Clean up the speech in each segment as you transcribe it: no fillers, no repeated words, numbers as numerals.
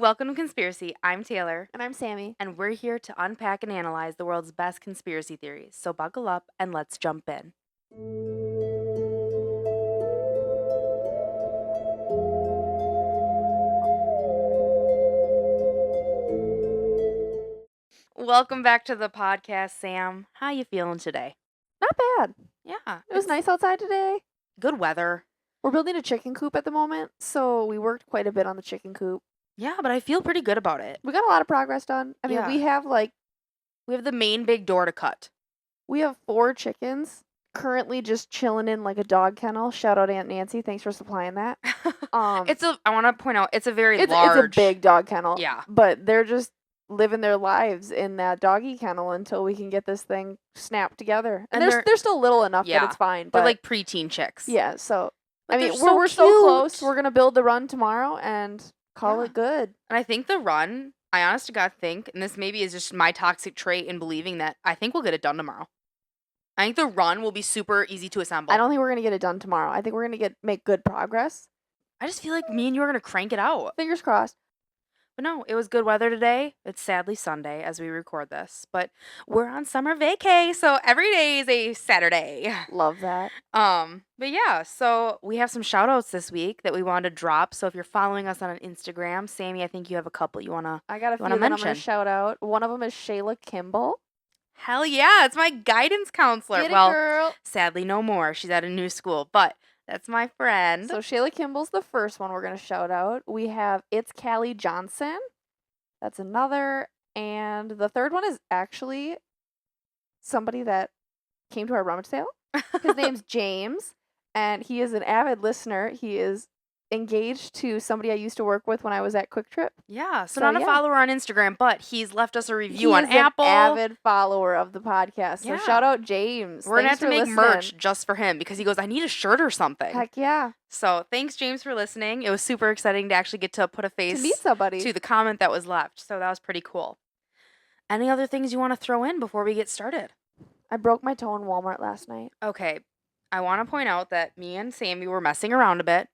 Welcome to Conspiracy. I'm Taylor, And I'm Sammy. and we're here to unpack and analyze the world's best conspiracy theories. So buckle up and let's jump in. Welcome back to the podcast, Sam. How you feeling today? Not bad. Yeah, It was nice outside today. good weather. We're building a chicken coop at the moment, so we worked quite a bit on the chicken coop. Yeah, but I feel pretty good about it. We got a lot of progress done. I mean, Yeah. we have We have the main big door to cut. 4 chickens currently just chilling in like a dog kennel. Shout out Aunt Nancy. Thanks for supplying that. I want to point out, it's a very It's large. a big dog kennel. Yeah. But they're just living their lives in that doggy kennel until we can get this thing snapped together. And they're still little enough that it's fine. They're But like preteen chicks. yeah, so But I mean, they're we're so cute. close. We're gonna build the run tomorrow and call Yeah. it good. And I think the run, I honest to God think, and this maybe is just my toxic trait in believing that I think we'll get it done tomorrow. I think the run will be super easy to assemble. I don't think we're gonna get it done tomorrow. I think we're gonna make good progress. I just feel like me and you are going to crank it out. Fingers crossed. But no, it was good weather today. It's sadly Sunday as we record this, but we're on summer vacay, so every day is a Saturday. Love that. But yeah, so we have some shout outs this week that we wanted to drop. So if you're following us on Instagram, Sammy, I think you have a couple you want to. I got a few wanna that I'm gonna mention? shout out. One of them is Shayla Kimball. Hell yeah, it's my guidance counselor. Get it, Well, girl. sadly no more. She's at a new school, but that's my friend. So Shayla Kimball's the first one we're gonna shout out. We have It's Callie Johnson. That's another. And the third one is actually somebody that came to our rummage sale. His name's James, and he is an avid listener. He is engaged to somebody I used to work with when I was at Quick Trip. Yeah, so So, not a yeah. follower on Instagram, but he's left us a review He on is Apple. an avid follower of the podcast. So Yeah. shout out James. We're gonna have Thanks to for make listening. merch just for him because he goes, I need a shirt or something. Heck yeah. So thanks, James, for listening. It was super exciting to actually get to put a To face meet somebody. to the comment that was left. So that was pretty cool. Any other things you want to throw in before we get started? I broke my toe in Walmart last night. Okay, I want to point out that me and Sammy were messing around a bit.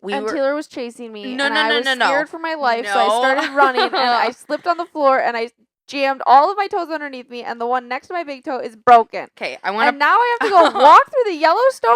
Taylor was chasing me. No, and no, I no, was no, no. scared for my life, so No. I started running and I slipped on the floor and I jammed all of my toes underneath me, and the one next to my big toe is broken. Okay, I want And now I have to go walk through the Yellowstone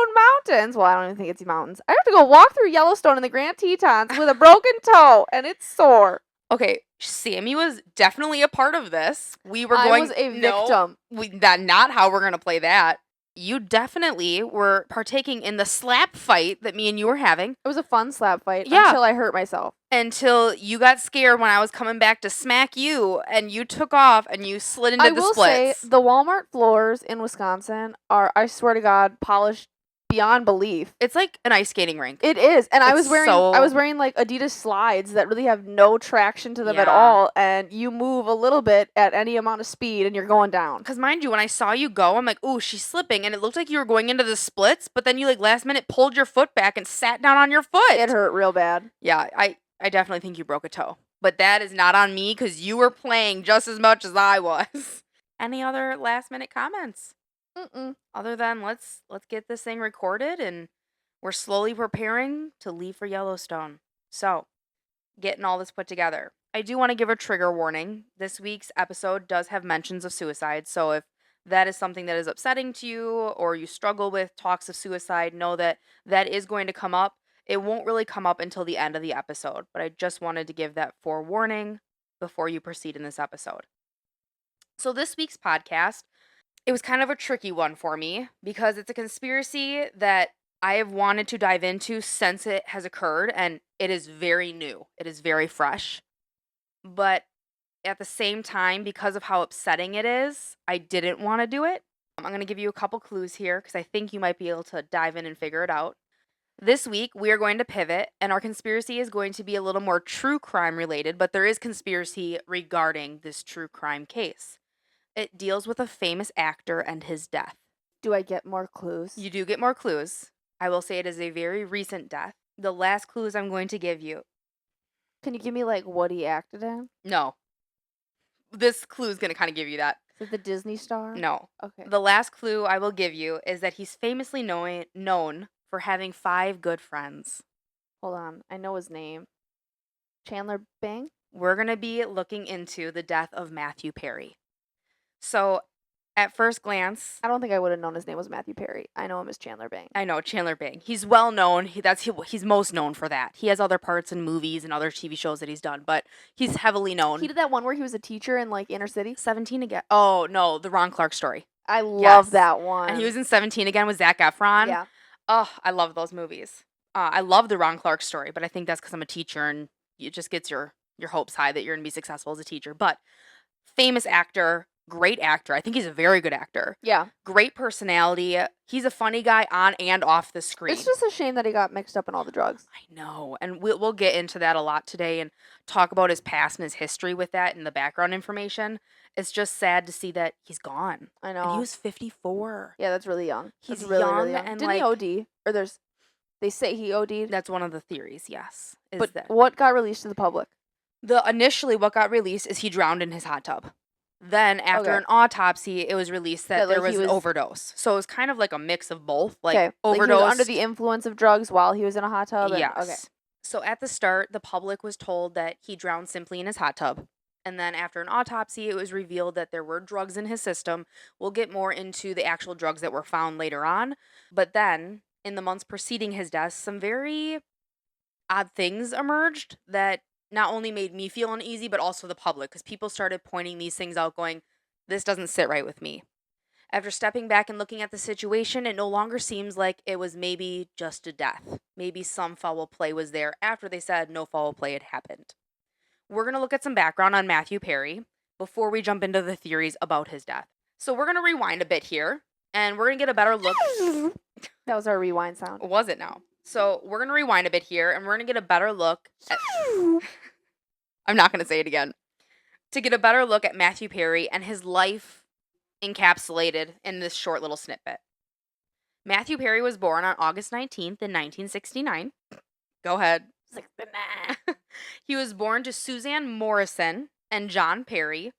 Mountains. Well, I don't even think it's mountains. I have to go walk through Yellowstone in the Grand Tetons with a broken toe, and it's sore. Okay, Sammy was definitely a part of this. We were I going. was a No, victim. That not how we're gonna play that. You definitely were partaking in the slap fight that me and you were having It was a fun slap fight Yeah. until I hurt myself. until you got scared when I was coming back to smack you, and you took off and you slid into I the will splits. say the Walmart floors in Wisconsin are, I swear to God, polished beyond belief. It's like an ice skating rink. It is, and I It's was wearing like Adidas slides that really have no traction to them at Yeah. all, and you move a little bit at any amount of speed, and you're going down. Because mind you, when I saw you go, I'm like, ooh, she's slipping, and it looked like you were going into the splits, but then you like last minute pulled your foot back and sat down on your foot. It hurt real bad. Yeah, I definitely think you broke a toe. But that is not on me because you were playing just as much as I was. Any other last minute comments? Mm-mm. Other than let's get this thing recorded and we're slowly preparing to leave for Yellowstone. So, getting all this put together. I do want to give a trigger warning. This week's episode does have mentions of suicide, so if that is something that is upsetting to you or you struggle with talks of suicide, know that that is going to come up. It won't really come up until the end of the episode, but I just wanted to give that forewarning before you proceed in this episode. So this week's podcast, it was kind of a tricky one for me because it's a conspiracy that I have wanted to dive into since it has occurred, and it is very new. It is very fresh. But at the same time, because of how upsetting it is, I didn't want to do it. I'm going to give you a couple clues here because I think you might be able to dive in and figure it out. This week, we are going to pivot, and our conspiracy is going to be a little more true crime related, but there is conspiracy regarding this true crime case. It deals with a famous actor and his death. Do I get more clues? You do get more clues. I will say it is a very recent death. The last clues I'm going to give you. Can you give me like what he acted in? No. This clue is going to kind of give you that. Is it the Disney star? No. Okay. The last clue I will give you is that he's famously known for having 5 good friends. Hold on. I know his name. Chandler Bing? We're going to be looking into the death of Matthew Perry. So, at first glance, I don't think I would have known his name was Matthew Perry. I know him as Chandler Bing. I know Chandler Bing. He's well known. He's most known for that. He has other parts in movies and other TV shows that he's done, but he's heavily known. He did that one where he was a teacher in like Inner City. 17 again. Oh no, the Ron Clark story. I love Yes. that one. And he was in 17 again with Zac Efron. Yeah. Oh, I love those movies. I love the Ron Clark story, but I think that's because I'm a teacher and it just gets your hopes high that you're gonna be successful as a teacher. But famous actor, great actor. I think he's a very good actor. Yeah. Great personality. He's a funny guy on and off the screen. It's just a shame that he got mixed up in all the drugs. I know. And we'll get into that a lot today and talk about his past and his history with that and the background information. It's just sad to see that he's gone. I know. And he was 54. Yeah, that's really young. He's That's really, really young young. and, Didn't he like- OD? Or they say he OD'd. That's one of the theories, yes. Is But that what got released to the public? initially what got released is he drowned in his hot tub. Then after Okay. an autopsy, it was released that That, there like, was he an was- overdose. So it was kind of like a mix of both, like Okay. Like, he was overdose. under the influence of drugs while he was in a hot tub. Yes. Okay. So at the start, the public was told that he drowned simply in his hot tub. And then after an autopsy, it was revealed that there were drugs in his system. We'll get more into the actual drugs that were found later on. But then, in the months preceding his death, some very odd things emerged that not only made me feel uneasy, but also the public, because people started pointing these things out, going, this doesn't sit right with me. After stepping back and looking at the situation, it no longer seems like it was maybe just a death. Maybe some foul play was there after they said no foul play had happened. We're going to look at some background on Matthew Perry before we jump into the theories about his death. So we're going to rewind a bit here, and we're going to get a better look. That was our rewind sound. Was it now? So we're going to rewind a bit here, and we're going to get a better look at... I'm not going to say it again. To get a better look at Matthew Perry and his life encapsulated in this short little snippet. Matthew Perry was born on August 19th in 1969. Go ahead. 69. He was born to Suzanne Morrison and John Perry.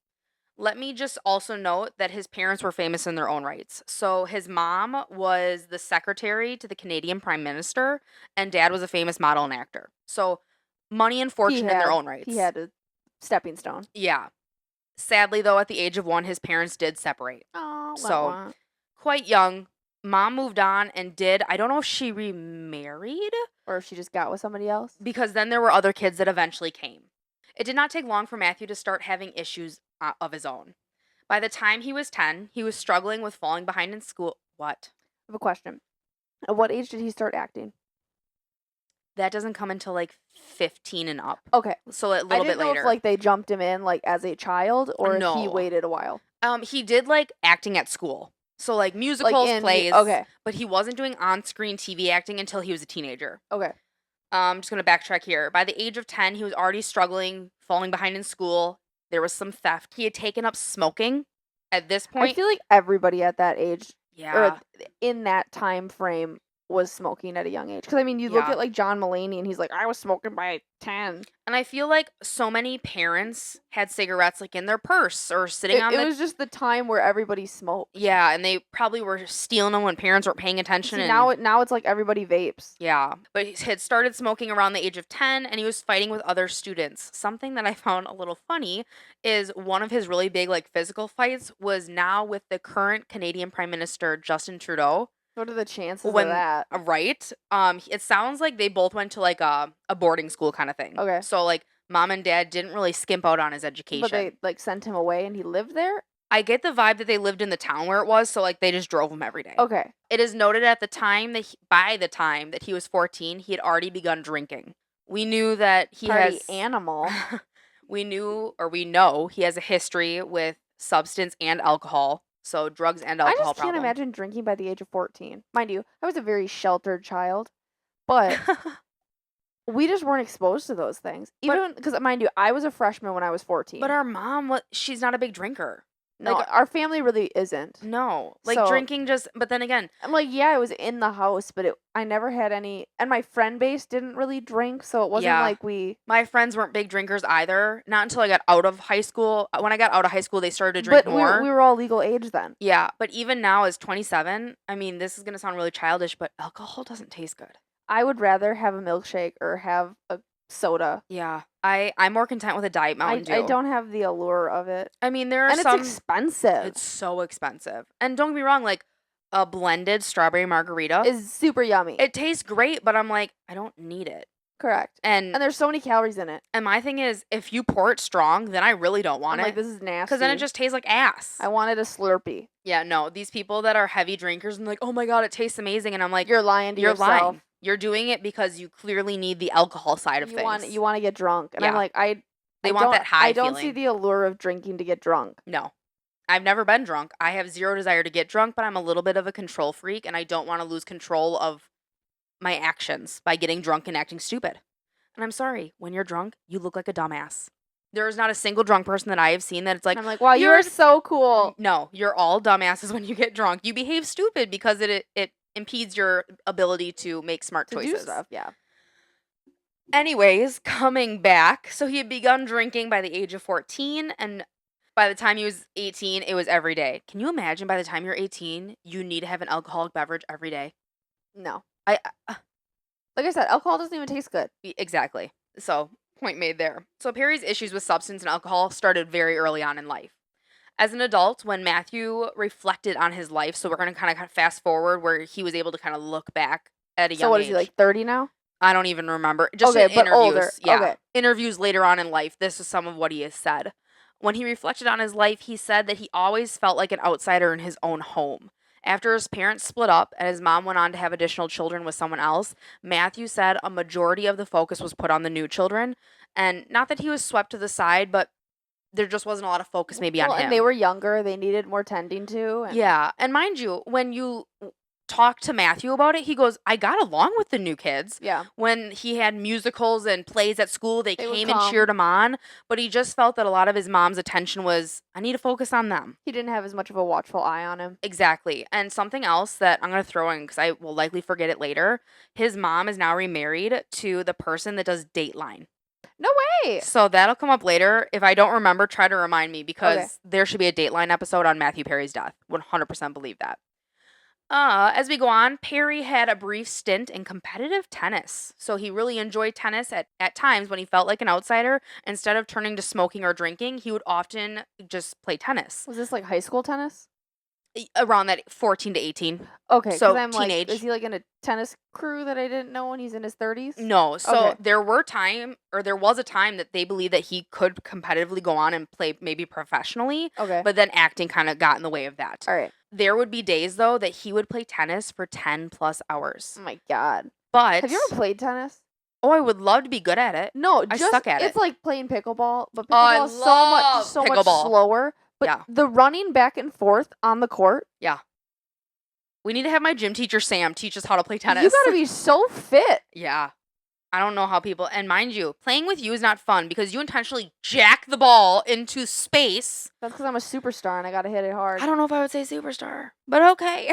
Let me just also note that his parents were famous in their own rights. So his mom was the secretary to the Canadian Prime Minister, and dad was a famous model and actor. So money and fortune in their own rights. He had a stepping stone. Yeah. Sadly, though, at the age of 1, his parents did separate. Oh, So- Quite young, mom moved on and I don't know if she remarried, or if she just got with somebody else. because then there were other kids that eventually came. It did not take long for Matthew to start having issues of his own. By the time he was 10, he was struggling with falling behind in school. What? I have a question. At what age did he start acting? That doesn't come until like 15 and up. Okay. So a I little didn't bit know later. if like they jumped him in like as a child or if he No. waited a while. He did like acting at school. So like musicals, plays. Okay. But he wasn't doing on-screen TV acting until he was a teenager. Okay. I'm just going to backtrack here. By the age of 10, he was already struggling, falling behind in school. There was some theft. He had taken up smoking at this point. I feel like everybody at that age Yeah. or in that time frame was smoking at a young age. Because I mean, you look Yeah. at like John Mulaney, and he's like, I was smoking by 10. And I feel like so many parents had cigarettes like in their purse or sitting on It the... was just the time where everybody smoked. Yeah, and they probably were stealing them when parents weren't paying attention. See, and... now it's like everybody vapes. Yeah, but he had started smoking around the age of 10, and he was fighting with other students. Something that I found a little funny is one of his really big like physical fights was now with the current Canadian Prime Minister, Justin Trudeau. What are the chances When- of that? Right? It sounds like they both went to like a boarding school kind of thing. Okay. So like mom and dad didn't really skimp out on his education. But they like sent him away and he lived there? I get the vibe that they lived in the town where it was, so like they just drove him every day. Okay. It is noted at the time that by the time that he was 14, he had already begun drinking. We knew that he Party has animal. we know he has a history with substance and alcohol. So drugs and I alcohol just can't problem. imagine drinking by the age of 14. Mind you, I was a very sheltered child, but we just weren't exposed to those things. Even because, mind you, I was a freshman when I was 14. But our mom, she's not a big drinker. no, like- our family really isn't. No, like So- drinking just. But then again, I'm like, yeah, I was in the house, but I never had any. And my friend base didn't really drink, so it wasn't Yeah. like we. my friends weren't big drinkers either. Not until I got out of high school. When I got out of high school, they started to drink But more. we were all legal age then. Yeah, but even now as 27, I mean, this is gonna sound really childish, but alcohol doesn't taste good. I would rather have a milkshake or have a soda. Yeah. I'm more content with a Diet Mountain I Dew. don't have the allure of it. I mean, there are And some. it's expensive. It's so expensive. And don't get me wrong, like a blended strawberry margarita, It's super yummy. it tastes great, but I'm like, I don't need it. Correct. And And there's so many calories in it. my thing is, if you pour it strong, then I really don't want I'm it. like, this is nasty. Because then it just tastes like ass. I wanted a Slurpee. Yeah, no, these people that are heavy drinkers and like, oh my God, it tastes amazing. And I'm like, You're lying to you're yourself. lying. You're doing it because you clearly need the alcohol side of things. You want to get drunk. And I'm Yeah. like, They want that high I don't see feeling. the allure of drinking to get drunk. No. I've never been drunk. I have zero desire to get drunk, but I'm a little bit of a control freak and I don't want to lose control of my actions by getting drunk and acting stupid. And I'm sorry, when you're drunk, you look like a dumbass. There is not a single drunk person that I have seen that it's like, And I'm like, wow, you're so cool. No, you're all dumbasses when you get drunk. You behave stupid because it impedes your ability to make smart To choices. do stuff, yeah. Anyways, coming back, so he had begun drinking by the age of 14, and by the time he was 18, it was every day. Can you imagine by the time you're 18, you need to have an alcoholic beverage every day? No. I Like I said, alcohol doesn't even taste good. Exactly. So, point made there. So, Perry's issues with substance and alcohol started very early on in life. As an adult, when Matthew reflected on his life, so we're going to kind of fast forward where he was able to kind of look back at a young age. So what is he, like 30 now? I don't even remember. Just okay, in but interviews. older. Yeah. Okay. Interviews later on in life, this is some of what he has said. When he reflected on his life, he said that he always felt like an outsider in his own home. After his parents split up and his mom went on to have additional children with someone else, Matthew said a majority of the focus was put on the new children. And not that he was swept to the side, but there just wasn't a lot of focus maybe on him. And they were younger. They needed more tending to. And Yeah. And mind you, when you talk to Matthew about it, he goes, I got along with the new kids. Yeah. When he had musicals and plays at school, they would came and come. cheered him on. But he just felt that a lot of his mom's attention was, I need to focus on them. He didn't have as much of a watchful eye on him. Exactly. And something else that I'm going to throw in because I will likely forget it later. His mom is now remarried to the person that does Dateline. No way. So that'll come up later. If I don't remember, try to remind me because Okay. there should be a Dateline episode on Matthew Perry's death. 100% believe that. As we go on, Perry had a brief stint in competitive tennis. So he really enjoyed tennis at times when he felt like an outsider. Instead of turning to smoking or drinking, he would often just play tennis. Was this like high school tennis? Around that 14 to 18. Okay, So, I'm teenage. like, is he like in a tennis crew that I didn't know when he's in his 30s? No. So Okay. there was a time that they believed that he could competitively go on and play maybe professionally. Okay. But then acting kind of got in the way of that. All right. There would be days, though, that he would play tennis for 10 plus hours. Oh my God. But Have you ever played tennis? Oh, I would love to be good at it. No, I just suck at it's it. like playing pickleball, but Oh, I pickleball is love so much pickleball. slower. But Yeah. the running back and forth on the court, We need to have my gym teacher, Sam, teach us how to play tennis. you gotta be so fit. Yeah. I don't know how people... And mind you, playing with you is not fun because you intentionally jack the ball into space. That's because I'm a superstar and I gotta hit it hard. I don't know if I would say superstar, but okay.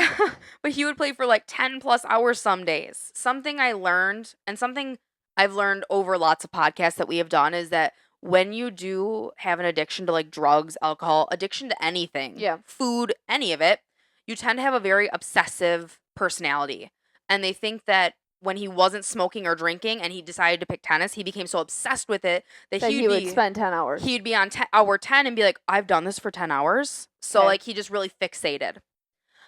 But he would play for like 10 plus hours some days. Something I learned, and something I've learned over lots of podcasts that we have done, is that when you do have an addiction to like drugs, alcohol, addiction to anything, Yeah. food, any of it, you tend to have a very obsessive personality. And they think that when he wasn't smoking or drinking and he decided to pick tennis, he became so obsessed with it that That he would spend 10 hours. he'd be on hour 10 and be like, I've done this for 10 hours. So, Okay. like, he just really fixated.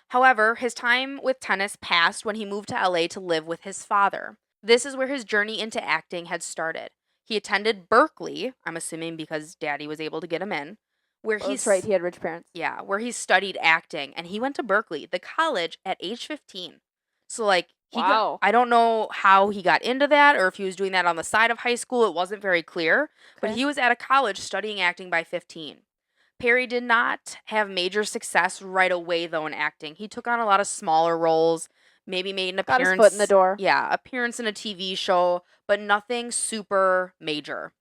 However, his time with tennis passed when he moved to LA to live with his father. This is where his journey into acting had started. He attended Berkeley, I'm assuming because daddy was able to get him in, where Oh, that's right, he had rich parents. yeah, where he studied acting, and he went to Berkeley, the college, at age 15. So, like, Wow. I don't know how he got into that or if he was doing that on the side of high school. It wasn't very clear, but Okay. he was at a college studying acting by 15. Perry did not have major success right away, though, in acting. He took on a lot of smaller roles, maybe made an Got his appearance. foot in the door. Yeah, appearance in a TV show, but nothing super major.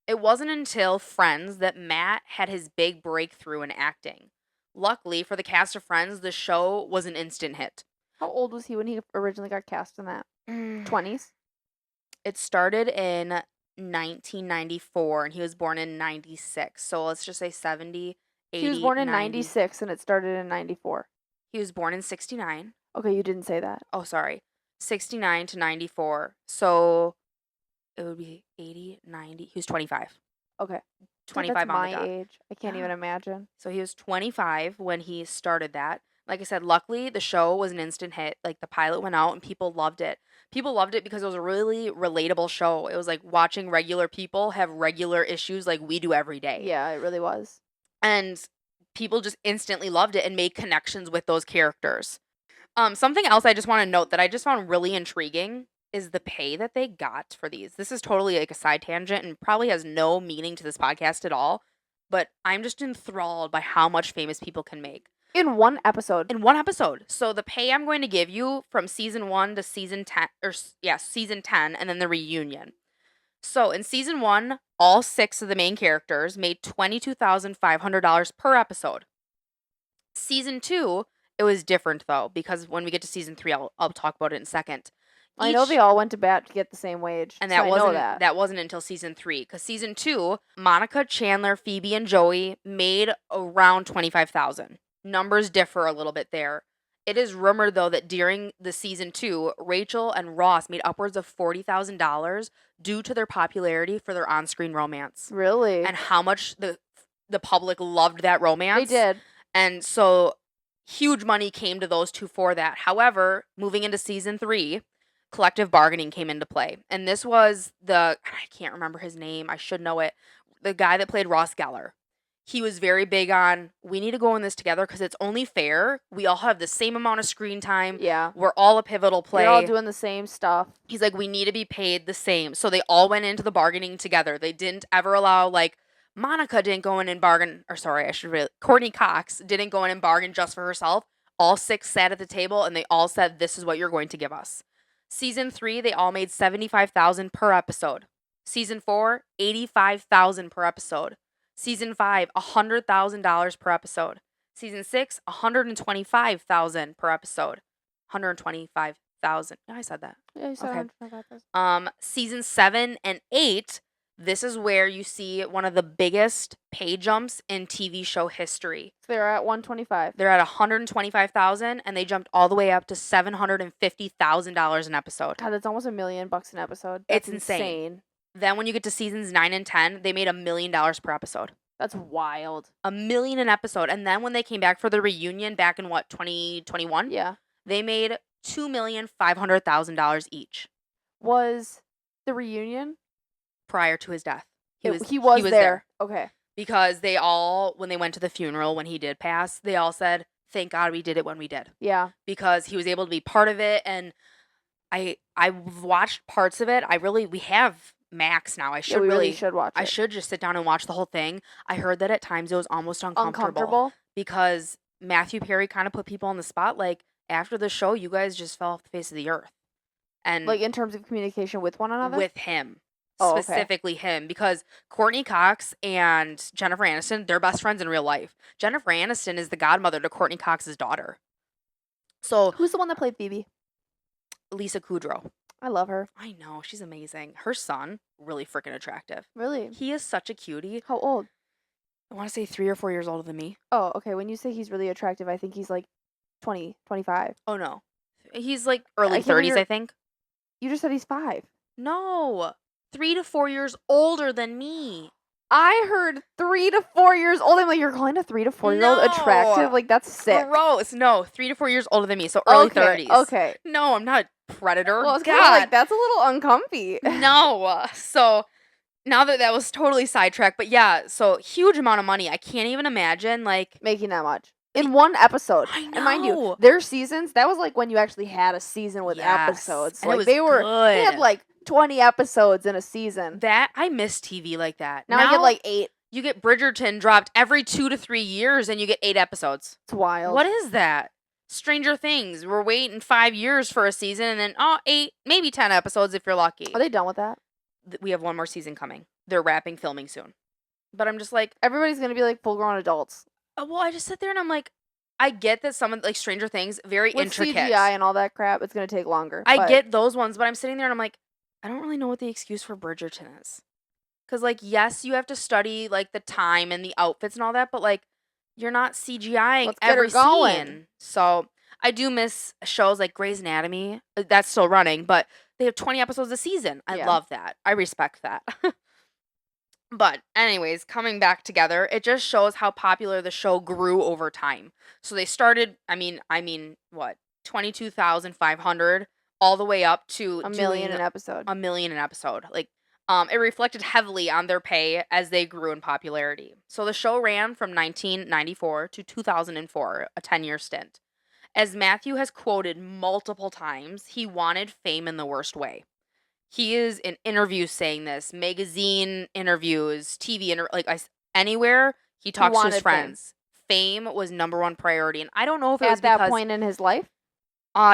It wasn't until Friends that Matt had his big breakthrough in acting. Luckily for the cast of Friends, the show was an instant hit. How old was he when he originally got cast in that? 20s? It started in 1994 and he was born in 96. So let's just say 70, 80, He was born in 90. 96 and it started in 94. He was born in 69. Okay, you didn't say that. Oh, sorry. 69 to 94. So it would be 80, 90. He was 25. Okay. So 25 that's on the my dot. age. I can't Yeah. even imagine. So he was 25 when he started that. Like I said, luckily the show was an instant hit. Like the pilot went out and people loved it. People loved it because it was a really relatable show. It was like watching regular people have regular issues like we do every day. Yeah, it really was. And people just instantly loved it and made connections with those characters. Something else I just want to note that I just found really intriguing is the pay that they got for these. This is totally like a side tangent and probably has no meaning to this podcast at all, but I'm just enthralled by how much famous people can make In one episode. in one episode. So the pay I'm going to give you from season 1 to season 10 season 10 and then the reunion. So in season 1, all 6 of the main characters made $22,500 per episode. Season 2, it was different though, because when we get to season 3, I'll talk about it in a second. I know they all went to bat to get the same wage. And so that I wasn't know that. that wasn't until season 3. Because season 2, Monica, Chandler, Phoebe, and Joey made around $25,000. Numbers differ a little bit there. It is rumored though that during the season 2, Rachel and Ross made upwards of $40,000 due to their popularity for their on-screen romance. Really? And how much the public loved that romance. They did. And so huge money came to those two for that. However, moving into season 3, collective bargaining came into play. And this was I can't remember his name. I should know it. The guy that played Ross Geller. He was very big on, we need to go in this together because it's only fair. We all have the same amount of screen time. Yeah. We're all a pivotal play. They're all doing the same stuff. He's like, we need to be paid the same. So they all went into the bargaining together. They didn't ever allow, like, Monica didn't go in and bargain, or sorry, Courtney Cox didn't go in and bargain just for herself. All 6 sat at the table and they all said, this is what you're going to give us. Season 3, they all made $75,000 per episode. Season 4, $85,000 per episode. Season 5, $100,000 per episode. Season 6, $125,000 per episode. 125,000. Yeah, I said that. Yeah, you said Okay. 125,000. Season 7 and 8, this is where you see one of the biggest pay jumps in TV show history. So they're at 125. They're at 125,000 and they jumped all the way up to $750,000 an episode. God, that's almost $1 million an episode. It's That's insane. Then when you get to seasons 9 and 10, they made $1 million per episode. That's wild. $1 million an episode. And then when they came back for the reunion back in 2021? Yeah. They made $2,500,000 each. Was the reunion prior to his death? He was there. Okay. Because they all, when they went to the funeral when he did pass, they all said, thank God we did it when we did. Yeah. Because he was able to be part of it. And I watched parts of it. We have Max now. We really should watch it. I should just sit down and watch the whole thing. I heard that at times it was almost uncomfortable. Because Matthew Perry kind of put people on the spot. Like, after the show, you guys just fell off the face of the earth. And like in terms of communication with one another? With him. Oh, specifically him. Because Courtney Cox and Jennifer Aniston, they're best friends in real life. Jennifer Aniston is the godmother to Courtney Cox's daughter. So who's the one that played Phoebe? Lisa Kudrow. I love her. I know. She's amazing. Her son, really freaking attractive. Really? He is such a cutie. How old? I want to say 3 or 4 years older than me. Oh, okay. When you say he's really attractive, I think he's like 20, 25. Oh, no. He's like early 30s, I think. You just said he's 5. No. 3 to 4 years older than me. I heard 3 to 4 years old. I'm like, you're calling a 3 to 4 year old attractive? Like, that's sick. Gross. No, 3 to 4 years older than me, so early 30s. Okay. No, I'm not a predator. Well, I was kind of like, that's a little uncomfy. No. So now that was totally sidetracked, but yeah, so huge amount of money. I can't even imagine like making that much in one episode. I know. And mind you, their seasons, that was like when you actually had a season with episodes. And like it was they had like 20 episodes in a season. That I miss TV like that. Now I get like 8. You get Bridgerton dropped every 2 to 3 years and you get 8 episodes. It's wild. What is that? Stranger Things. We're waiting 5 years for a season and then 8, maybe 10 episodes if you're lucky. Are they done with that? We have one more season coming. They're wrapping filming soon. But I'm just like, everybody's going to be like full-grown adults. Well, I just sit there and I'm like, I get that some of like Stranger Things, very with intricate. CGI and all that crap, it's going to take longer. I get those ones, but I'm sitting there and I'm like, I don't really know what the excuse for Bridgerton is. Because, like, yes, you have to study, like, the time and the outfits and all that, but, like, you're not CGIing every scene. So, I do miss shows like Grey's Anatomy. That's still running, but They have 20 episodes a season. I Yeah. love that. I respect that. But anyways, coming back together, it just shows how popular the show grew over time. So they started, what, 22,500 all the way up to A million doing an episode. a million an episode. Like, it reflected heavily on their pay as they grew in popularity. So the show ran from 1994 to 2004, a 10-year stint. As Matthew has quoted multiple times, he wanted fame in the worst way. He is in interviews saying this, magazine interviews, anywhere he He talks to his wanted fame. friends. Fame was number one priority, and I don't know if it was At that because point in his life?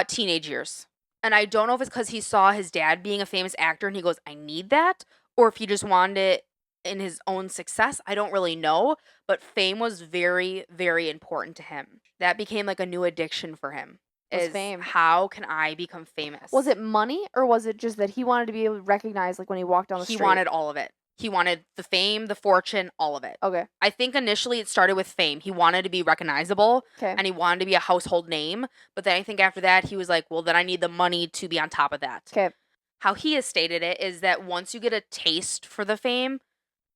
teenage years, and I don't know if it's because he saw his dad being a famous actor and he goes, "I need that," or if he just wanted it in his own success. I don't really know, but fame was very, very important to him. That became like a new addiction for him. Was Is fame. how can I become famous? Was it money, or was it just that he wanted to be recognized, like when he walked down the He street? wanted all of it. He wanted the fame, the fortune, all of it. Okay. I think initially it started with fame. He wanted to be recognizable Okay. and he wanted to be a household name. But then I think after that, he was like, well, then I need the money to be on top of that. Okay. How he has stated it is that once you get a taste for the fame,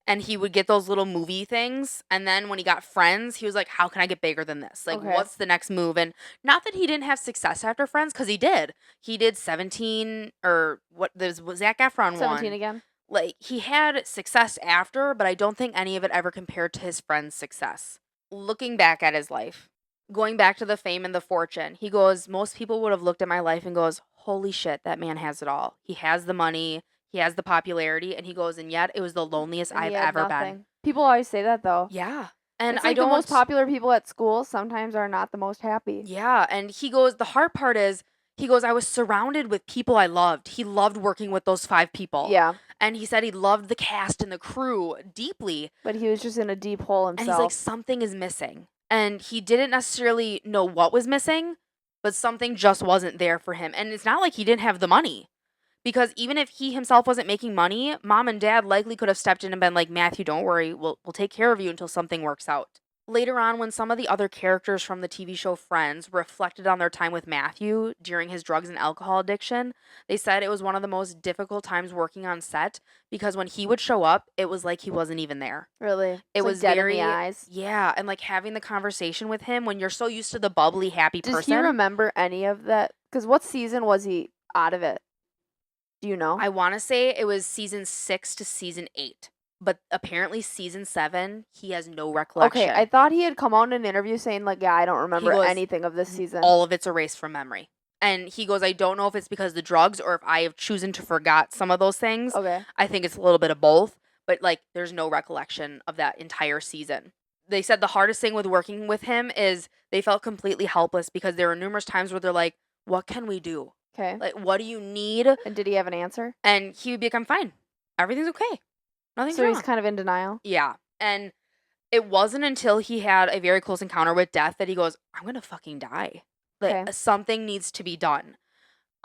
and he would get those little movie things, and then when he got friends, he was like, how can I get bigger than this? Like, Okay. what's the next move? And not that he didn't have success after Friends, because he did. He did 17, or what, was Zac Efron 17 one. again? Like, he had success after, but I don't think any of it ever compared to his friend's success. Looking back at his life, going back to the fame and the fortune, he goes, most people would have looked at my life and goes, holy shit, that man has it all. He has the money, he has the popularity, and he goes, and yet it was the loneliest And he I've had ever been. nothing. People always say that, though. Yeah. And It's I like don't. the most popular people at school sometimes are not the most happy. Yeah. And he goes, the hard part is, he goes, I was surrounded with people I loved. He loved working with those 5 people. Yeah. And he said he loved the cast and the crew deeply. But he was just in a deep hole himself. And he's like, something is missing. And he didn't necessarily know what was missing, but something just wasn't there for him. And it's not like he didn't have the money. Because even if he himself wasn't making money, mom and dad likely could have stepped in and been like, Matthew, don't worry, we'll take care of you until something works out. Later on, when some of the other characters from the TV show Friends reflected on their time with Matthew during his drugs and alcohol addiction, they said it was one of the most difficult times working on set because when he would show up, it was like he wasn't even there. Really? It It's was like dead very, in the eyes. yeah, and like having the conversation with him when you're so used to the bubbly, happy Does person. he remember any of that? Because what season was he out of it? Do you know? I want to say it was season 6 to season 8. But apparently season 7, he has no recollection. Okay, I thought he had come out in an interview saying, like, yeah, I don't remember goes, anything of this season. All of it's erased from memory. And he goes, I don't know if it's because of the drugs or if I have chosen to forgot some of those things. Okay. I think it's a little bit of both. But, like, there's no recollection of that entire season. They said the hardest thing with working with him is they felt completely helpless because there were numerous times where they're like, what can we do? Okay. Like, what do you need? And did he have an answer? And he would be like, I'm fine. Everything's okay. Nothing's So wrong. he's kind of in denial? Yeah. And it wasn't until he had a very close encounter with death that he goes, I'm going to fucking die. Like, Okay. something needs to be done.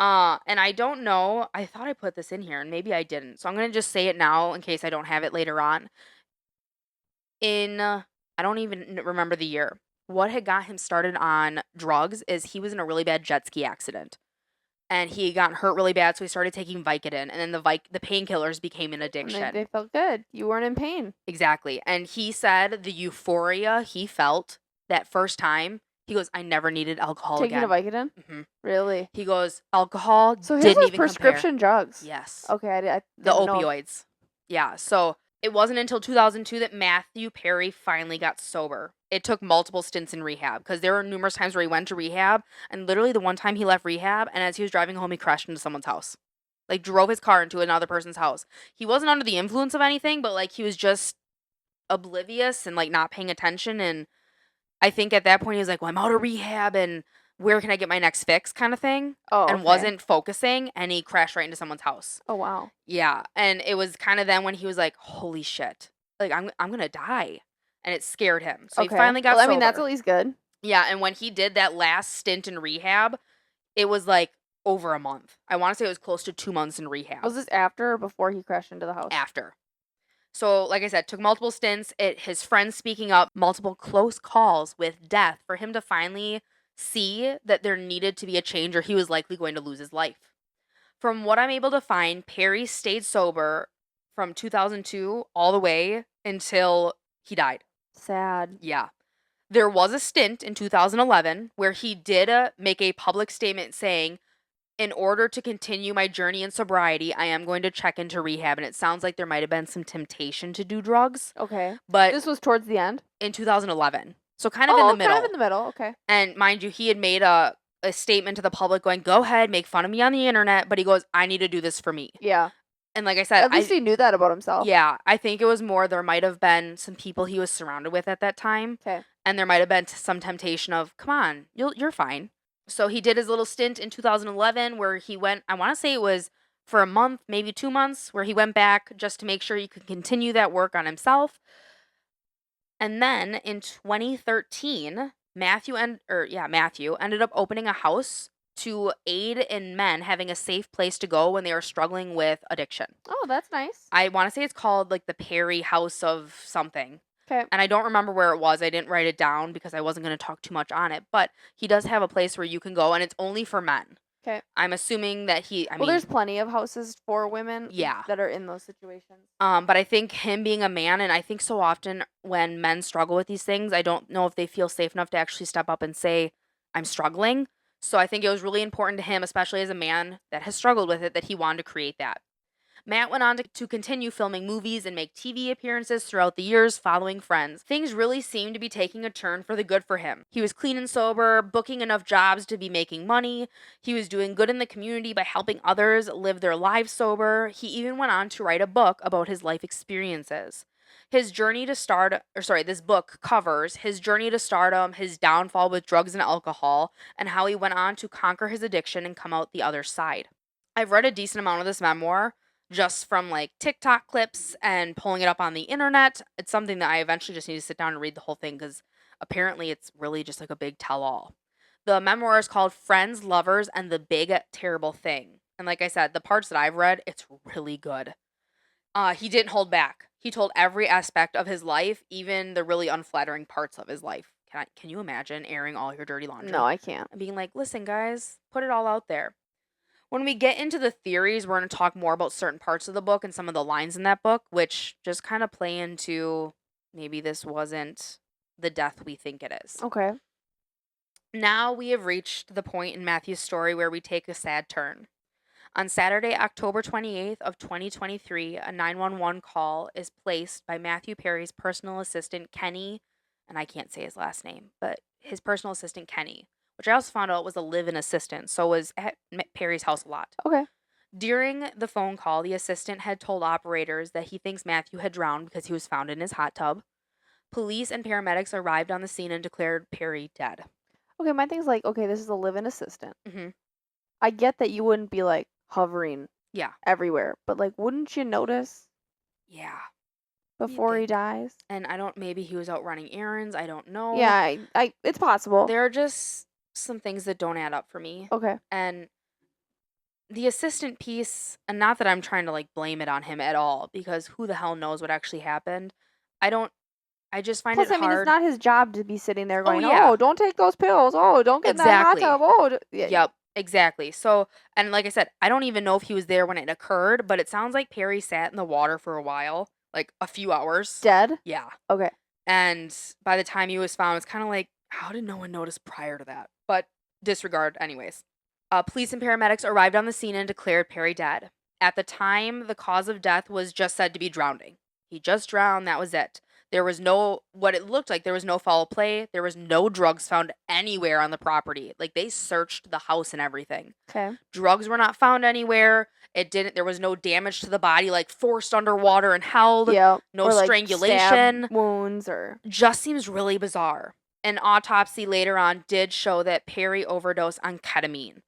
And I don't know. I thought I put this in here, and maybe I didn't. So I'm going to just say it now in case I don't have it later on. I don't even remember the year. What had got him started on drugs is he was in a really bad jet ski accident. And he got hurt really bad, so he started taking Vicodin. And then the painkillers became an addiction. And they felt good. You weren't in pain. Exactly. And he said the euphoria he felt that first time, he goes, I never needed alcohol Taking again. a Vicodin? Mhm. Really? He goes, alcohol So his didn't was even prescription drugs? compare. Yes. Okay, I The didn't know. opioids. Yeah. So it wasn't until 2002 that Matthew Perry finally got sober. It took multiple stints in rehab because there were numerous times where he went to rehab, and literally the one time he left rehab, and as he was driving home, he crashed into someone's house. Like, drove his car into another person's house. He wasn't under the influence of anything, but, like, he was just oblivious and, like, not paying attention. And I think at that point he was like, well, I'm out of rehab, and where can I get my next fix kind of thing? Oh, And okay. wasn't focusing, and he crashed right into someone's house. Oh, wow. Yeah. And it was kind of then when he was like, holy shit. Like, I'm going to die. And it scared him. So Okay. he finally got Well, I sober. mean, that's at least good. Yeah, and when he did that last stint in rehab, it was like over a month. I want to say it was close to 2 months in rehab. Was this after or before he crashed into the house? After. So, like I said, took multiple stints, his friends speaking up, multiple close calls with death for him to finally see that there needed to be a change or he was likely going to lose his life. From what I'm able to find, Perry stayed sober from 2002 all the way until he died. Sad. Yeah. There was a stint in 2011 where he did make a public statement saying, in order to continue my journey in sobriety, I am going to check into rehab. And it sounds like there might have been some temptation to do drugs, Okay. but This was towards the end? in 2011. So kind of in the Oh, kind of middle. in the middle. Okay. And mind you, he had made a statement to the public going, go ahead, make fun of me on the internet. But he goes, I need to do this for me. Yeah. And like I said, At least he knew that about himself. yeah, I think it was more there might have been some people he was surrounded with at that time. Okay. And there might have been some temptation of, come on, you're fine. So he did his little stint in 2011 where he went, I want to say it was for a month, maybe 2 months, where he went back just to make sure he could continue that work on himself. And then in 2013, Matthew ended up opening a house to aid in men having a safe place to go when they are struggling with addiction. Oh, that's nice. I want to say it's called like the Perry House of something. Okay. And I don't remember where it was. I didn't write it down because I wasn't going to talk too much on it. But he does have a place where you can go, and it's only for men. Okay. I'm assuming that Well, there's plenty of houses for women Yeah. that are in those situations. But I think him being a man, and I think so often when men struggle with these things, I don't know if they feel safe enough to actually step up and say, I'm struggling. So I think it was really important to him, especially as a man that has struggled with it, that he wanted to create that. Matt went on to continue filming movies and make TV appearances throughout the years following Friends. Things really seemed to be taking a turn for the good for him. He was clean and sober, booking enough jobs to be making money. He was doing good in the community by helping others live their lives sober. He even went on to write a book about his life experiences. This book covers his journey to stardom, his downfall with drugs and alcohol, and how he went on to conquer his addiction and come out the other side. I've read a decent amount of this memoir just from like TikTok clips and pulling it up on the internet. It's something that I eventually just need to sit down and read the whole thing because apparently it's really just like a big tell all. The memoir is called Friends, Lovers, and the Big Terrible Thing. And like I said, the parts that I've read, it's really good. He didn't hold back. He told every aspect of his life, even the really unflattering parts of his life. Can you imagine airing all your dirty laundry? No, I can't. And being like, listen, guys, put it all out there. When we get into the theories, we're going to talk more about certain parts of the book and some of the lines in that book, which just kind of play into maybe this wasn't the death we think it is. Okay. Now we have reached the point in Matthew's story where we take a sad turn. On Saturday, October 28th of 2023, a 911 call is placed by Matthew Perry's personal assistant, Kenny, and I can't say his last name, but his personal assistant, Kenny, which I also found out was a live-in assistant, so was at Perry's house a lot. Okay. During the phone call, the assistant had told operators that he thinks Matthew had drowned because he was found in his hot tub. Police and paramedics arrived on the scene and declared Perry dead. Okay, my thing's like, okay, this is a live-in assistant. Mm-hmm. I get that you wouldn't be like hovering Yeah. everywhere, but like, wouldn't you notice Yeah. before he dies? And maybe he was out running errands. I don't know. Yeah, I it's possible. There are just some things that don't add up for me. Okay. And the assistant piece, and not that I'm trying to like blame it on him at all, because who the hell knows what actually happened. I just find Plus, it hard. I mean, it's not his job to be sitting there going, yeah. oh, don't take those pills. Oh, don't get in that hot tub. Oh, yeah. Yep, exactly. So, and like I said, I don't even know if he was there when it occurred, but it sounds like Perry sat in the water for a while, like a few hours. Dead? Yeah. Okay. And by the time he was found, it's kind of like, how did no one notice prior to that? But disregard anyways. Police and paramedics arrived on the scene and declared Perry dead. At the time, the cause of death was just said to be drowning. He just drowned, that was it. There was what it looked like, there was no foul play. There was no drugs found anywhere on the property. Like, they searched the house and everything. Okay. Drugs were not found anywhere. There was no damage to the body, like forced underwater and held. Yeah. No or, like, strangulation. Stab wounds or. Just seems really bizarre. An autopsy later on did show that Perry overdosed on ketamine.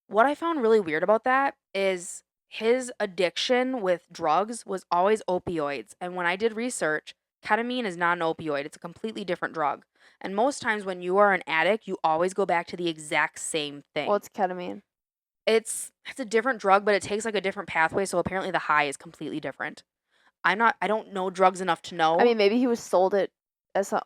What I found really weird about that is his addiction with drugs was always opioids. And when I did research, ketamine is not an opioid. It's a completely different drug. And most times when you are an addict, you always go back to the exact same thing. What's ketamine? It's a different drug, but it takes like a different pathway. So apparently the high is completely different. I don't know drugs enough to know. I mean, maybe he was sold it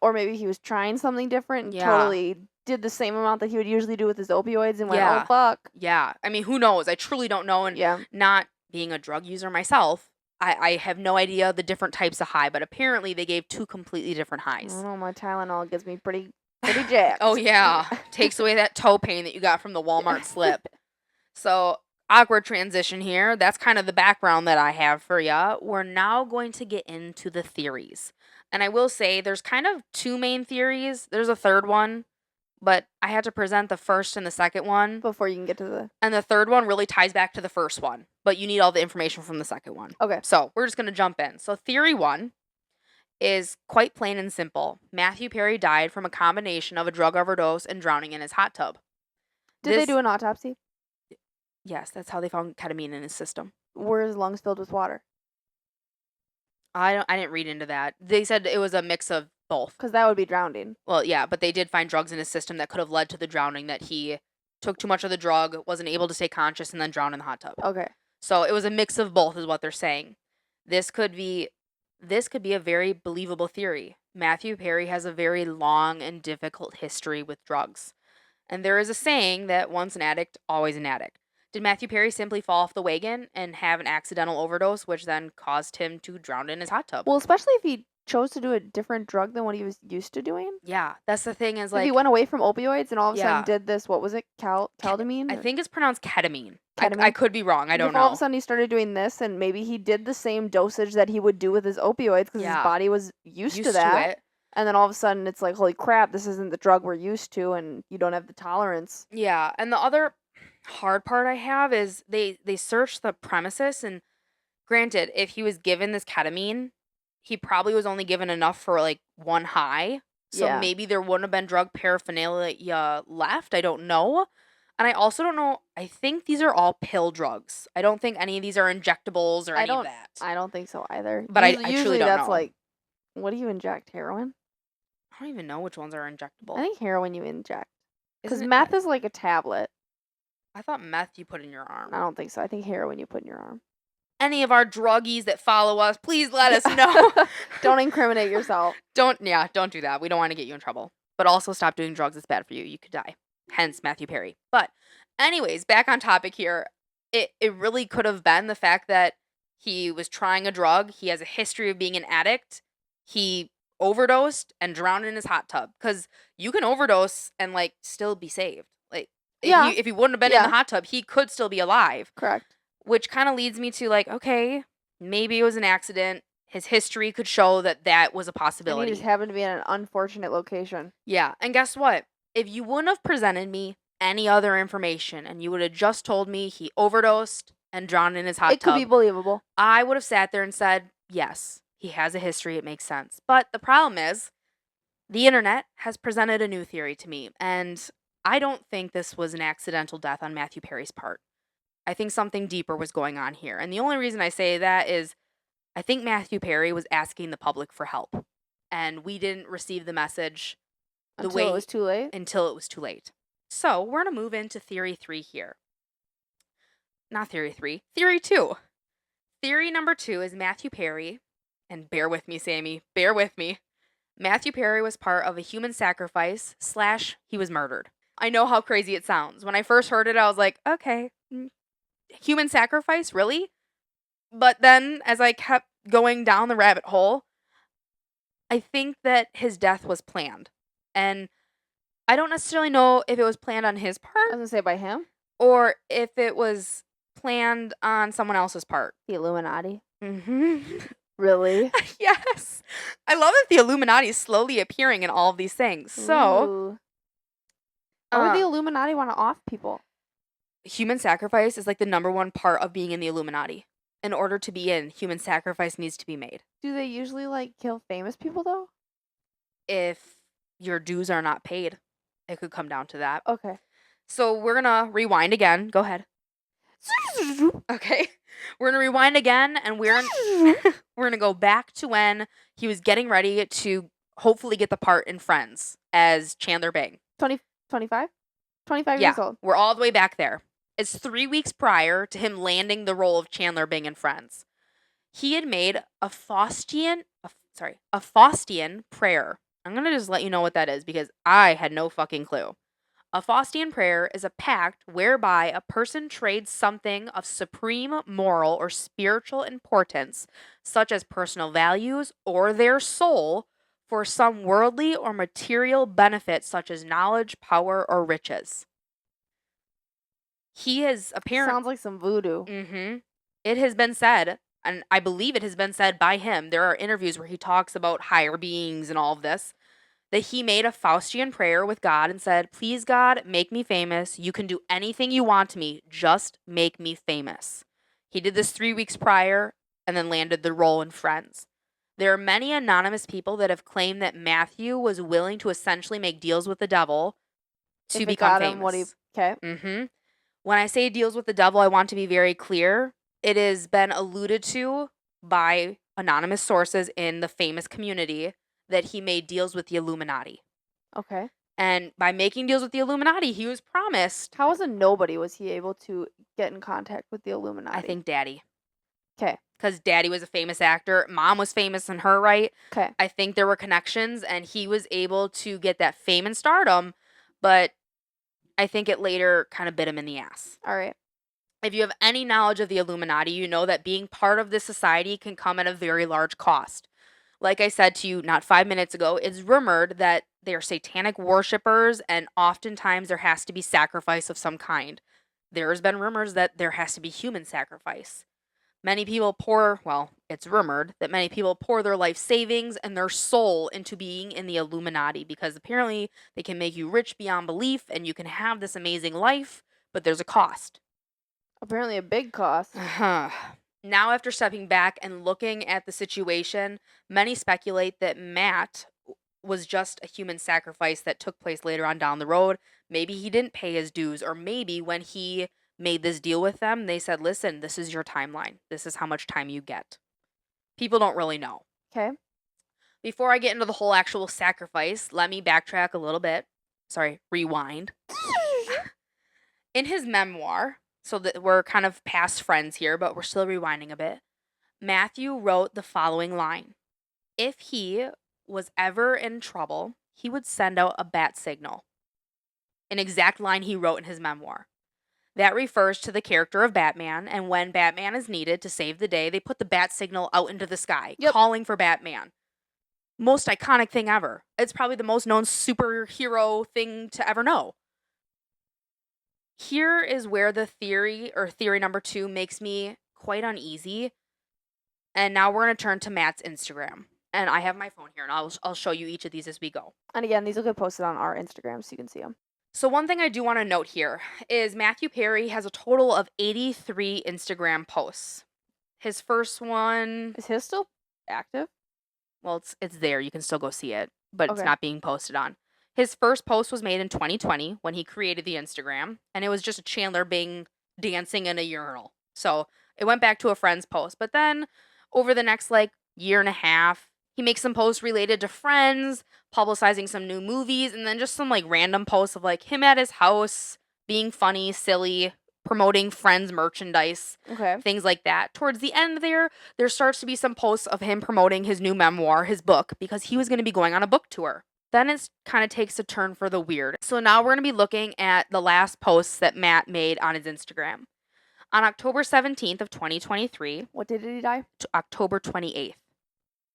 or maybe he was trying something different and totally did the same amount that he would usually do with his opioids and went, Yeah. oh, fuck. Yeah. I mean, who knows? I truly don't know. And Yeah. not being a drug user myself, I have no idea the different types of high, but apparently they gave 2 completely different I highs. don't know, my Tylenol gets me pretty jacked. Oh, yeah. Takes away that toe pain that you got from the Walmart slip. So, awkward transition here. That's kind of the background that I have for you. We're now going to get into the theories. And I will say there's kind of 2 main theories. There's a third one, but I had to present the first and the second one. Before you can get to the... And the third one really ties back to the first one, but you need all the information from the second one. Okay. So, we're just going to jump in. So, theory 1 is quite plain and simple. Matthew Perry died from a combination of a drug overdose and drowning in his hot tub. Did they do an autopsy? Yes, that's how they found ketamine in his system. Were his lungs filled with water? I didn't read into that. They said it was a mix of both. Because that would be drowning. Well, yeah, but they did find drugs in his system that could have led to the drowning, that he took too much of the drug, wasn't able to stay conscious, and then drowned in the hot tub. Okay. So it was a mix of both is what they're saying. This could be a very believable theory. Matthew Perry has a very long and difficult history with drugs. And there is a saying that once an addict, always an addict. Did Matthew Perry simply fall off the wagon and have an accidental overdose, which then caused him to drown in his hot tub? Well, especially if he chose to do a different drug than what he was used to doing. Yeah, that's the thing is If like... he went away from opioids and all of a Yeah. sudden did this, what was it, caldamine? I think it's pronounced ketamine. Ketamine? I could be wrong. I don't If all of a know. sudden he started doing this and maybe he did the same dosage that he would do with his opioids because Yeah. his body was used to Used that. to it. And then all of a sudden it's like, holy crap, this isn't the drug we're used to and you don't have the tolerance. Yeah, and the other hard part I have is they searched the premises, and granted, if he was given this ketamine, he probably was only given enough for like 1 high. So Yeah. maybe there wouldn't have been drug paraphernalia left. I don't know. And I also don't know. I think these are all pill drugs. I don't think any of these are injectables or any of that. I don't think so either. But I Usually truly don't that's know. like, what do you inject? Heroin? I don't even know which ones are injectable. I think heroin you inject. Because Isn't it meth is like a tablet. I thought meth you put in your arm. I don't think so. I think heroin you put in your arm. Any of our druggies that follow us, please let us know. Don't incriminate yourself. Don't do that. We don't want to get you in trouble. But also stop doing drugs. It's bad for you. You could die. Hence Matthew Perry. But anyways, back on topic here. It really could have been the fact that he was trying a drug. He has a history of being an addict. He overdosed and drowned in his hot tub. Because you can overdose and like still be saved. Like Yeah. if he wouldn't have been in the hot tub, he could still be alive. Correct. Which kind of leads me to like, okay, maybe it was an accident. His history could show that was a And possibility. he just happened to be in an unfortunate location. Yeah, and guess what? If you wouldn't have presented me any other information and you would have just told me he overdosed and drowned in his hot It could tub, be believable. I would have sat there and said, yes, he has a history. It makes sense. But the problem is, the internet has presented a new theory to me, and I don't think this was an accidental death on Matthew Perry's part. I think something deeper was going on here. And the only reason I say that is I think Matthew Perry was asking the public for help. And we didn't receive the message Until it was too late. until it was too late. So we're going to move into theory 3 here. Not theory 3, theory 2. Theory number 2 is Matthew Perry, and bear with me, Sammy, bear with me. Matthew Perry was part of a human sacrifice / he was murdered. I know how crazy it sounds. When I first heard it, I was like, okay, human sacrifice, really? But then as I kept going down the rabbit hole, I think that his death was planned. And I don't necessarily know if it was planned on his I was part going to say by him. or if it was planned on someone else's part. The Illuminati. Mm-hmm. Really? Yes. I love that the Illuminati is slowly appearing in all of these things. So, Ooh. Why would the Illuminati want to off people? human sacrifice is like the number one part of being in the Illuminati. In order to be in, human sacrifice needs to be made. Do they usually like kill famous people though? If your dues are not paid, it could come down to that. Okay. So we're gonna rewind again. Go ahead. Okay. We're gonna rewind again, and we're gonna go back to when he was getting ready to hopefully get the part in Friends as Chandler Bing. 25? 25 Yeah, years old. we're all the way back there. It's 3 weeks prior to him landing the role of Chandler Bing in Friends. He had made a Faustian prayer. I'm gonna just let you know what that is because I had no fucking clue. A Faustian prayer is a pact whereby a person trades something of supreme moral or spiritual importance, such as personal values or their soul, for some worldly or material benefit, such as knowledge, power, or riches. He has apparently. Sounds like some voodoo. It has been said, and I believe it has been said by him. There are interviews where he talks about higher beings and all of this, that he made a Faustian prayer with God and said, "Please, God, make me famous. You can do anything you want to me. Just make me famous." He did this 3 weeks prior and then landed the role in Friends. There are many anonymous people that have claimed that Matthew was willing to essentially make deals with the devil to If it become got him what he. famous. Okay. When I say deals with the devil, I want to be very clear. It has been alluded to by anonymous sources in the famous community that he made deals with the Illuminati. Okay. And by making deals with the Illuminati, he was promised, How as a nobody was he able to get in contact with the Illuminati? I think, Daddy. Okay. Because Daddy was a famous actor. Mom was famous in her right. Okay. I think there were connections, and he was able to get that fame and stardom, but I think it later kind of bit him in the ass. All right. If you have any knowledge of the Illuminati, you know that being part of this society can come at a very large cost. Like I said to you not 5 minutes ago, it's rumored that they are satanic worshippers, and oftentimes there has to be sacrifice of some kind. There has been rumors that there has to be human sacrifice. It's rumored that many people pour their life savings and their soul into being in the Illuminati because apparently they can make you rich beyond belief and you can have this amazing life, but there's a cost. Apparently a big cost. Now, after stepping back and looking at the situation, many speculate that Matt was just a human sacrifice that took place later on down the road. Maybe he didn't pay his dues, or maybe when he made this deal with them, they said, "Listen, this is your timeline. This is how much time you get." People don't really know. Okay. Before I get into the whole actual sacrifice, let me backtrack a little bit. Sorry, rewind. In his memoir, so that we're kind of past friends here, but we're still rewinding a bit, Matthew wrote the following line: "If he was ever in trouble, he would send out a bat signal." An exact line he wrote in his memoir. That refers to the character of Batman, and when Batman is needed to save the day, they put the bat signal out into the sky, Yep. calling for Batman. Most iconic thing ever. It's probably the most known superhero thing to ever know. Here is where the theory number 2 makes me quite uneasy. And now we're going to turn to Matt's Instagram. And I have my phone here, and I'll show you each of these as we go. And again, these will get posted on our Instagram so you can see them. So one thing I do want to note here is Matthew Perry has a total of 83 Instagram posts. His first one, Is his still active? well, it's there. You can still go see it, but it's Okay. not being posted on. His first post was made in 2020 when he created the Instagram, and it was just a Chandler Bing dancing in a urinal. So it went back to a friend's post. But then over the next year and a half, he makes some posts related to Friends, publicizing some new movies, and then just some random posts of him at his house, being funny, silly, promoting Friends merchandise, Okay. things like that. Towards the end there starts to be some posts of him promoting his new memoir, his book, because he was going to be going on a book tour. Then it kind of takes a turn for the weird. So now we're going to be looking at the last posts that Matt made on his Instagram. On October 17th of 2023, What day did he die? to October 28th.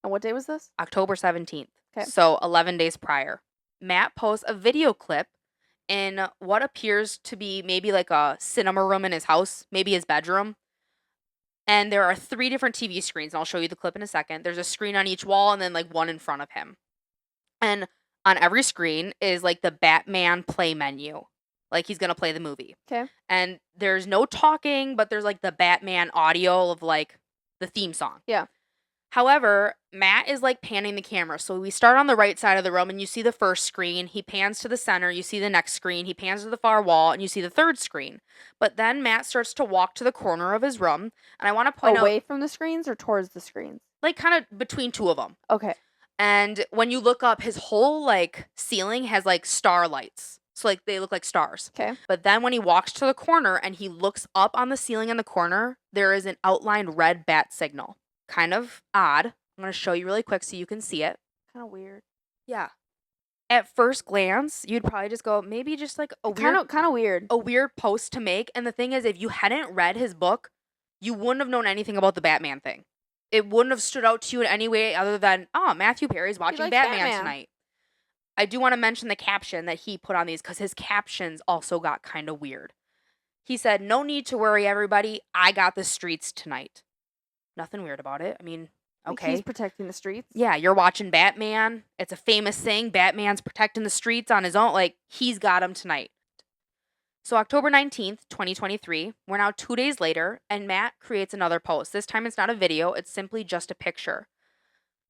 And what day was this? October 17th. Okay. So 11 days prior. Matt posts a video clip in what appears to be maybe a cinema room in his house, maybe his bedroom. And there are 3 different TV screens, and I'll show you the clip in a second. There's a screen on each wall and then one in front of him. And on every screen is the Batman play menu. He's going to play the movie. Okay. And there's no talking, but there's the Batman audio of the theme song. Yeah. However, Matt is panning the camera. So we start on the right side of the room and you see the first screen. He pans to the center. You see the next screen. He pans to the far wall and you see the third screen. But then Matt starts to walk to the corner of his room. And I want to point Away from the screens or towards the screens? out, kind of between 2 of them. Okay. And when you look up, his whole ceiling has starlights. So they look like stars. Okay. But then when he walks to the corner and he looks up on the ceiling in the corner, there is an outlined red bat signal. Kind of odd. I'm going to show you really quick so you can see it. Kind of weird. Yeah. at first glance, you'd probably just go, maybe just like Kind of weird. a weird post to make. And the thing is, if you hadn't read his book, you wouldn't have known anything about the Batman thing. It wouldn't have stood out to you in any way other than, oh, Matthew Perry's watching likes Batman Batman. tonight. I do want to mention the caption that he put on these because his captions also got kind of weird. He said, "No need to worry, everybody. I got the streets tonight." Nothing weird about it. I mean, Like okay. he's protecting the streets. Yeah, you're watching Batman. It's a famous thing. Batman's protecting the streets on his own. Like, he's got him tonight. So October 19th, 2023, we're now 2 days later, and Matt creates another post. This time it's not a video, it's simply just a picture.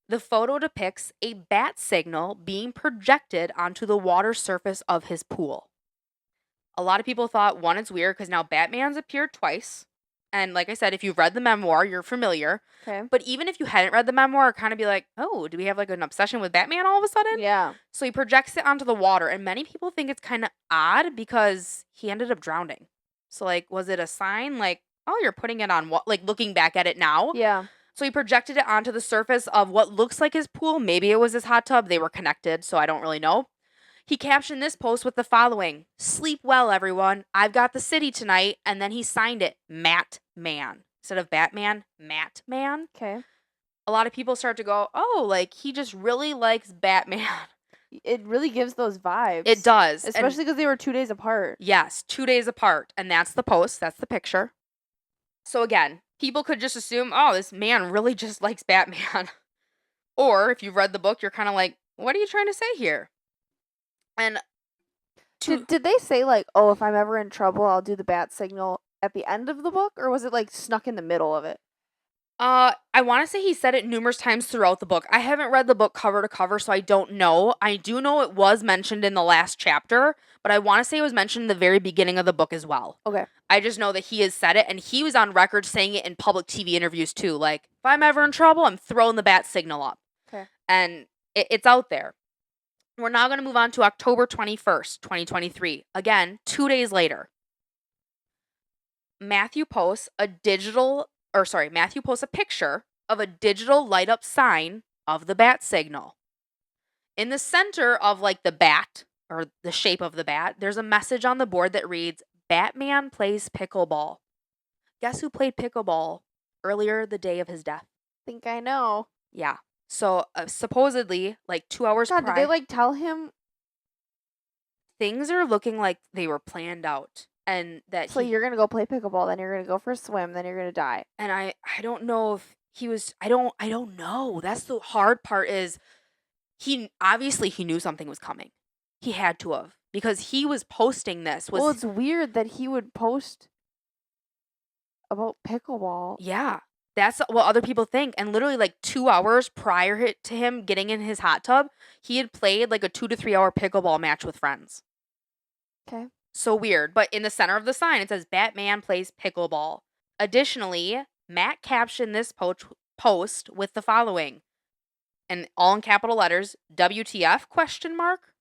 The photo depicts a bat signal being projected onto the water surface of his pool. A lot of people thought, one, it's weird because now Batman's appeared twice. And like I said, if you've read the memoir, you're familiar. Okay. But even if you hadn't read the memoir, kind of be like, oh, do we have like an obsession with Batman all of a sudden? Yeah. So he projects it onto the water, and many people think it's kind of odd because he ended up drowning. So, like, was it a sign like, oh, you're putting it on what? Like, looking back at it now? Yeah. So he projected it onto the surface of what looks like his pool. Maybe it was his hot tub. They were connected, so I don't really know. He captioned this post with the following: "Sleep well, everyone. I've got the city tonight." And then he signed it Matt Man. Instead of Batman, Matt Man. Okay. A lot of people start to go, oh, like he just really likes Batman. It really gives those vibes. It does. Especially because they were 2 days apart. Yes, 2 days apart. And that's the post. That's the picture. So again, people could just assume, oh, this man really just likes Batman. Or if you've read the book, you're kind of like, what are you trying to say here? And did they say like, oh, if I'm ever in trouble, I'll do the bat signal at the end of the book, or was it like snuck in the middle of it? I want to say he said it numerous times throughout the book. I haven't read the book cover to cover, so I don't know. I do know it was mentioned in the last chapter, but I want to say it was mentioned in the very beginning of the book as well. Okay. I just know that he has said it, and he was on record saying it in public TV interviews too. Like, if I'm ever in trouble, I'm throwing the bat signal up. Okay. And it's out there. We're now going to move on to October 21st, 2023. Again, 2 days later. Matthew posts a picture of a digital light up sign of the bat signal. In the center of like the bat, or the shape of the bat, there's a message on the board that reads, "Batman plays pickleball." Guess who played pickleball earlier the day of his death? Think I know. Yeah. So supposedly, like 2 hours God, prior, did they like tell him? things are looking like they were planned out, and that So you're gonna go play pickleball, then you're gonna go for a swim, then you're gonna die. And I don't know if he was. I don't know. That's the hard part. Is he obviously he knew something was coming. He had to have, because he was posting this. Well, it's weird that he would post about pickleball. Yeah. That's what other people think. And literally like 2 hours prior to him getting in his hot tub, he had played like a 2 to 3 hour pickleball match with friends. Okay. So weird. But in the center of the sign, it says Batman plays pickleball. Additionally, Matt captioned this post with the following, and all in capital letters, WTF question mark.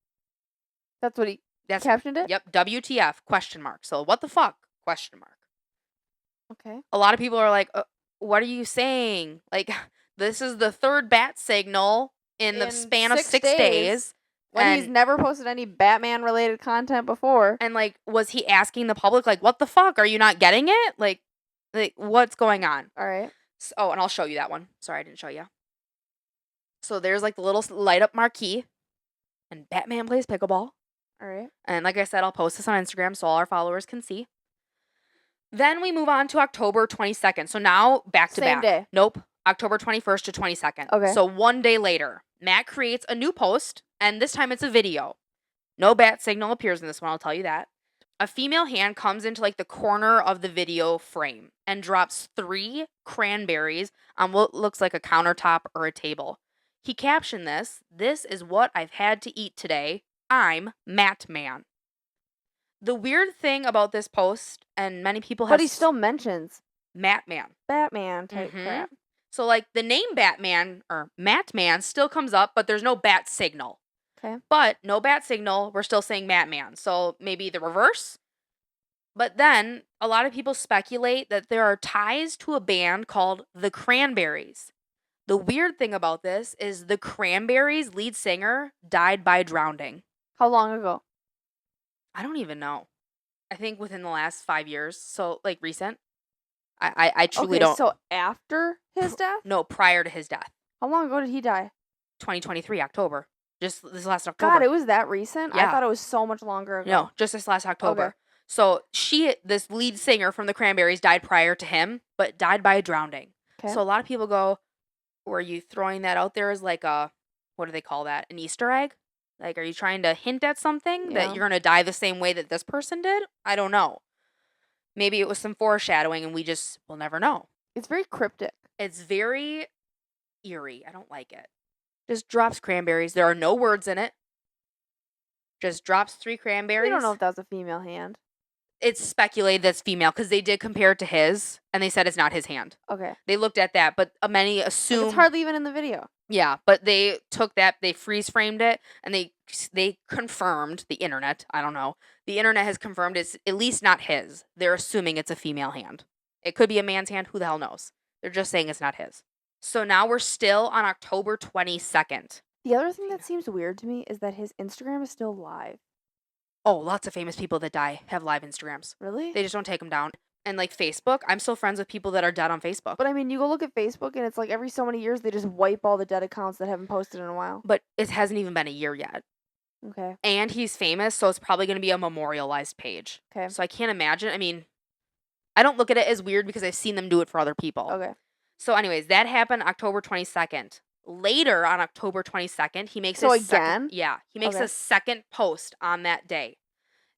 That's what he captioned it? Yep, WTF question mark. So what the fuck question mark. Okay. A lot of people are like, what are you saying? Like, this is the third bat signal in the span of 6 days. When he's never posted any Batman related content before. And like, was he asking the public, like, what the fuck? Are you not getting it? Like what's going on? All right. So, oh, and I'll show you that one. Sorry, I didn't show you. So there's like the little light up marquee, and Batman plays pickleball. All right. And like I said, I'll post this on Instagram so all our followers can see. Then we move on to October 22nd. So now back to back. Same day. Nope. October 21st to 22nd. Okay. So 1 day later, Matt creates a new post, and this time it's a video. No bat signal appears in this one, I'll tell you that. A female hand comes into like the corner of the video frame and drops 3 cranberries on what looks like a countertop or a table. He captioned this: "This is what I've had to eat today. I'm Matt Man." The weird thing about this post, and many people have... But he still mentions Matt Man. Batman type crap. So, like, the name Batman, or Matt Man, still comes up, but there's no bat signal. Okay. But no bat signal, we're still saying Matt Man. So, maybe the reverse? But then, a lot of people speculate that there are ties to a band called the Cranberries. The weird thing about this is the Cranberries' lead singer died by drowning. How long ago? I don't even know. I think within the last 5 years. So, like, recent. I truly Okay, don't. so after his death? No, prior to his death. How long ago did he die? 2023, October. Just this last God, October. it was that recent? I Yeah. thought it was so much longer ago. No, just this last October. Okay. So this lead singer from the Cranberries died prior to him, but died by drowning. Okay. So a lot of people go, were you throwing that out there as like a, what do they call that? An Easter egg? Like, are you trying to hint at something that Yeah. you're going to die the same way that this person did? I don't know. Maybe it was some foreshadowing and we'll never know. It's very cryptic. It's very eerie. I don't like it. Just drops cranberries. There are no words in it. Just drops 3 cranberries. We don't know if that was a female hand. It's speculated that's female because they did compare it to his and they said it's not his hand. Okay. They looked at that, but many assume It's hardly even in the video. Yeah, but they took that, they freeze framed it, and they confirmed, the internet, I don't know. The internet has confirmed it's at least not his. They're assuming it's a female hand. It could be a man's hand, who the hell knows? They're just saying it's not his. So now we're still on October 22nd. The other thing that seems weird to me is that his Instagram is still live. Oh, lots of famous people that die have live Instagrams. Really? They just don't take them down. And like Facebook, I'm still friends with people that are dead on Facebook. But I mean, you go look at Facebook and it's like every so many years they just wipe all the dead accounts that haven't posted in a while. But it hasn't even been a year yet. Okay. And he's famous, so it's probably going to be a memorialized page. Okay. So I can't imagine. I mean, I don't look at it as weird because I've seen them do it for other people. Okay. So anyways, that happened October 22nd. Later on October 22nd, he makes So his again? he makes Okay. a second post on that day.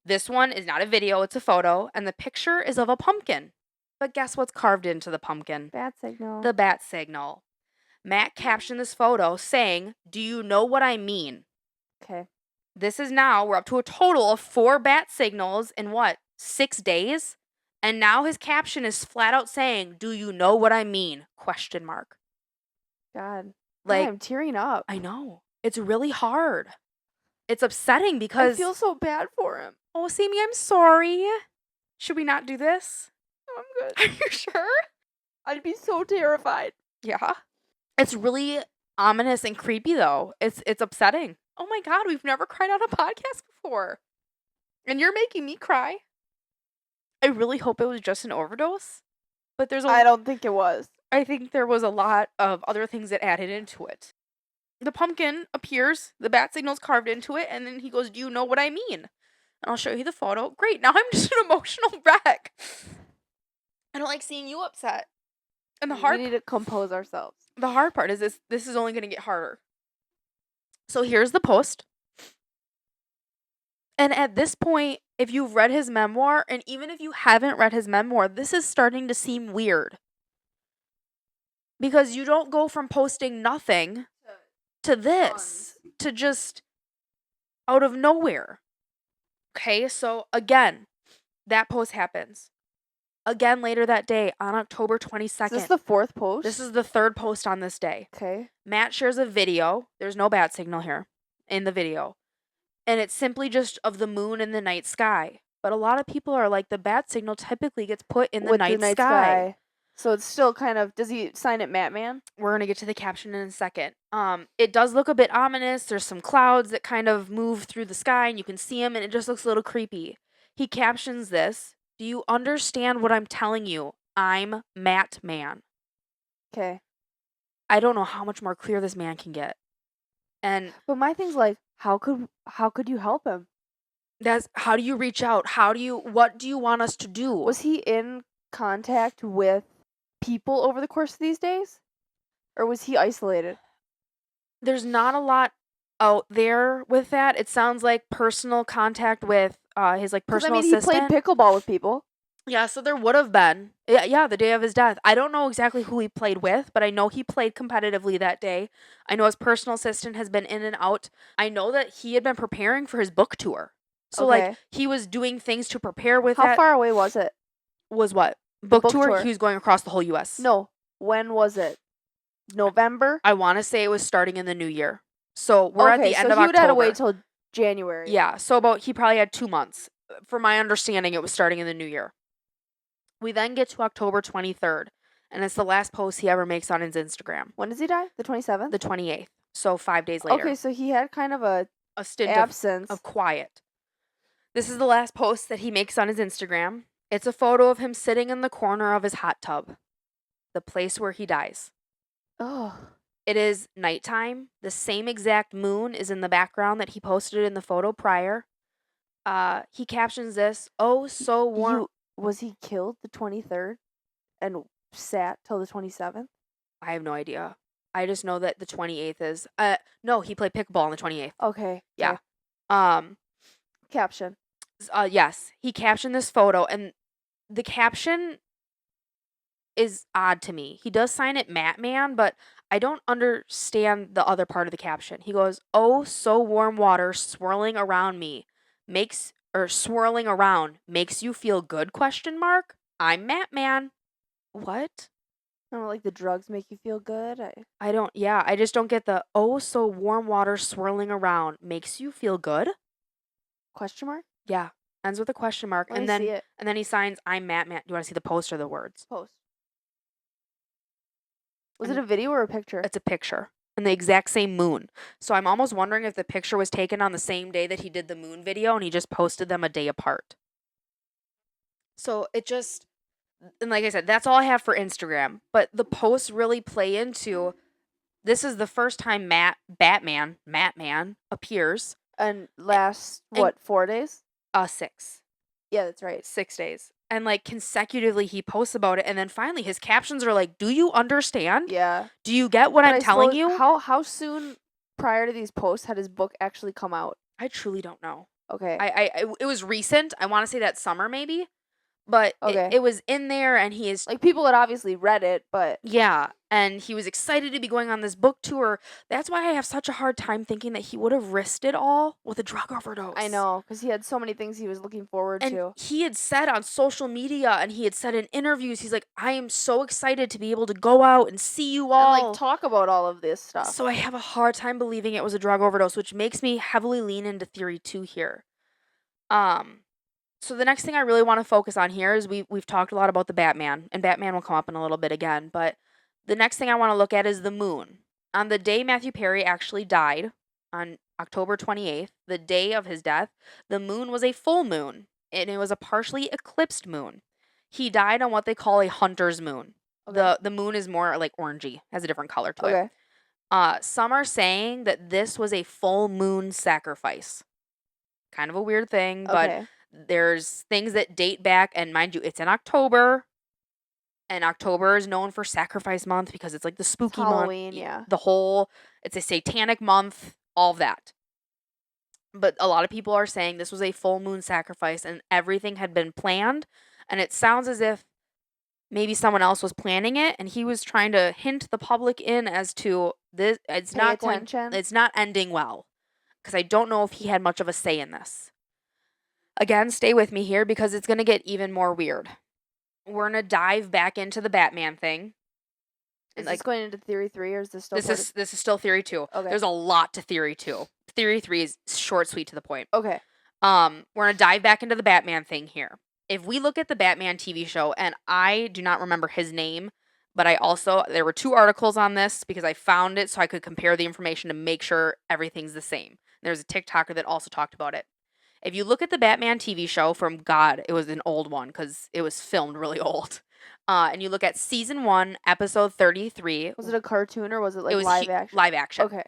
This one is not a video, it's a photo, and the picture is of a pumpkin. But guess what's carved into the pumpkin? Bat signal. The bat signal. Matt captioned this photo saying, "Do you know what I mean?" Okay. This is now, we're up to a total of 4 bat signals in 6 days? And now his caption is flat out saying, "Do you know what I mean?" Question mark. God. Like, I'm tearing up. I know. It's really hard. It's upsetting because I feel so bad for him. Oh, Sammy, I'm sorry. Should we not do this? I'm good. Are you sure? I'd be so terrified. Yeah. It's really ominous and creepy though. It's upsetting. Oh my god, we've never cried on a podcast before. And you're making me cry. I really hope it was just an overdose. But I don't think it was. I think there was a lot of other things that added into it. The pumpkin appears, the bat signal's carved into it, and then he goes, "Do you know what I mean?" And I'll show you the photo. Great, now I'm just an emotional wreck. I don't like seeing you upset. And We need to compose ourselves. the hard part is this is only going to get harder. So here's the post. And at this point, if you've read his memoir, and even if you haven't read his memoir, this is starting to seem weird. Because you don't go from posting nothing to this, to just out of nowhere. Okay, so again, that post happens. Again later that day on October 22nd. Is this the 4th post? This is the 3rd post on this day. Okay. Matt shares a video. There's no bat signal here in the video. And it's simply just of the moon in the night sky. But a lot of people are like, the bat signal typically gets put in the night sky. So it's still kind of, does he sign it Matman? We're going to get to the caption in a second. It does look a bit ominous. There's some clouds that kind of move through the sky and you can see them and it just looks a little creepy. He captions this, "Do you understand what I'm telling you? I'm Matt Man." Okay. I don't know how much more clear this man can get. And But my thing's like, how could you help him? that's, how do you reach out? What do you want us to do? Was he in contact with people over the course of these days? Or was he isolated? There's not a lot out there with that. It sounds like personal contact with his like 'Cause, personal he assistant. played pickleball with people. Yeah, so there would have been. Yeah, the day of his death. I don't know exactly who he played with, but I know he played competitively that day. I know his personal assistant has been in and out. I know that he had been preparing for his book tour. So like Okay. he was doing things to prepare with How that. far away was it? Was what? Book book tour? tour. He was going across the whole US. No. When was it? November? I want to say it was starting in the new year. So we're at the end so of he would October. have to wait till January. Yeah, so he probably had 2 months. From my understanding, it was starting in the new year. We then get to October 23rd, And it's the last post he ever makes on his Instagram, When does he die? The 27th? the 28th. So 5 days later. Okay, so he had kind of a A stint absence. of quiet. This is the last post that he makes on his Instagram. It's a photo of him sitting in the corner of his hot tub, the place where he dies. Oh. It is nighttime. The same exact moon is in the background that he posted in the photo prior. He captions this, "Oh, so warm." Was he killed the 23rd and sat till the 27th? I have no idea. I just know that the 28th is no, he played pickleball on the 28th. Okay. Yeah. Caption. Yes, he captioned this photo, and the caption is odd to me. He does sign it Matt Man, but I don't understand the other part of the caption. He goes, "Oh, so warm water swirling around me swirling around makes you feel good, question mark? I'm Matt Man." What? I don't know, like the drugs make you feel good. I just don't get the, "Oh, so warm water swirling around makes you feel good?" Question mark? Yeah. Ends with a question mark. Let me see it. And then he signs, "I'm Matt Man." Do you want to see the post or the words? Post. Was it a video or a picture? It's a picture. And the exact same moon. So I'm almost wondering if the picture was taken on the same day that he did the moon video and he just posted them a day apart. So and like I said, that's all I have for Instagram. But the posts really play into, this is the first time Matt Man appears. And last, 4 days? 6. Yeah, that's right. 6 days. And like consecutively he posts about it, and then finally his captions are like, "Do you understand? Yeah. Do you get what I'm telling you?" How soon prior to these posts had his book actually come out? I truly don't know. Okay. It was recent. I want to say that summer maybe, but Okay. it was in there, and he is Like people had obviously read it, but yeah, and he was excited to be going on this book tour. That's why I have such a hard time thinking that he would have risked it all with a drug overdose. I know, because he had so many things he was looking forward And to. he had said on social media, and he had said in interviews, he's like, "I am so excited to be able to go out and see you all." And like talk about all of this stuff. So I have a hard time believing it was a drug overdose, which makes me heavily lean into theory 2 here. So the next thing I really want to focus on here is we've talked a lot about the Batman, and Batman will come up in a little bit again, but the next thing I want to look at is the moon. On the day Matthew Perry actually died, on October 28th, the day of his death, the moon was a full moon, and it was a partially eclipsed moon. He died on what they call a hunter's moon. Okay. The moon is more like orangey, has a different color to Okay. it. Some are saying that this was a full moon sacrifice. Kind of a weird thing, but Okay. there's things that date back, and mind you, it's in October, and October is known for sacrifice month because it's like the spooky Halloween, month. yeah. It's a satanic month, all of that. But a lot of people are saying this was a full moon sacrifice and everything had been planned, and it sounds as if maybe someone else was planning it and he was trying to hint the public in as to this it's Pay attention. it's not ending well, because I don't know if he had much of a say in this. Again, stay with me here because it's going to get even more weird. We're going to dive back into the Batman thing. Is this going into theory 3 or is this still This is still theory 2. Okay. There's a lot to theory 2. Theory 3 is short, sweet, to the point. Okay. We're going to dive back into the Batman thing here. If we look at the Batman TV show, and I do not remember his name, but there were 2 articles on this because I found it so I could compare the information to make sure everything's the same. There's a TikToker that also talked about it. If you look at the Batman TV show from it was an old one because it was filmed really old. And you look at season 1, episode 33. Was it a cartoon or was it like live action? Live action. Okay.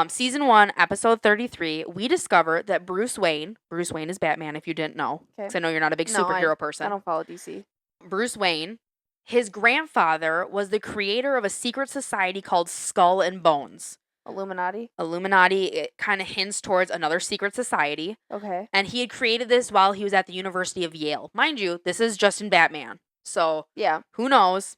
Season 1, episode 33, we discover that Bruce Wayne is Batman if you didn't know. Because I know you're not a big superhero person. I don't follow DC. Bruce Wayne, his grandfather was the creator of a secret society called Skull and Bones. Illuminati, it kind of hints towards another secret society. Okay. And he had created this while he was at the University of Yale. Mind you, this is just in Batman. So, yeah. Who knows?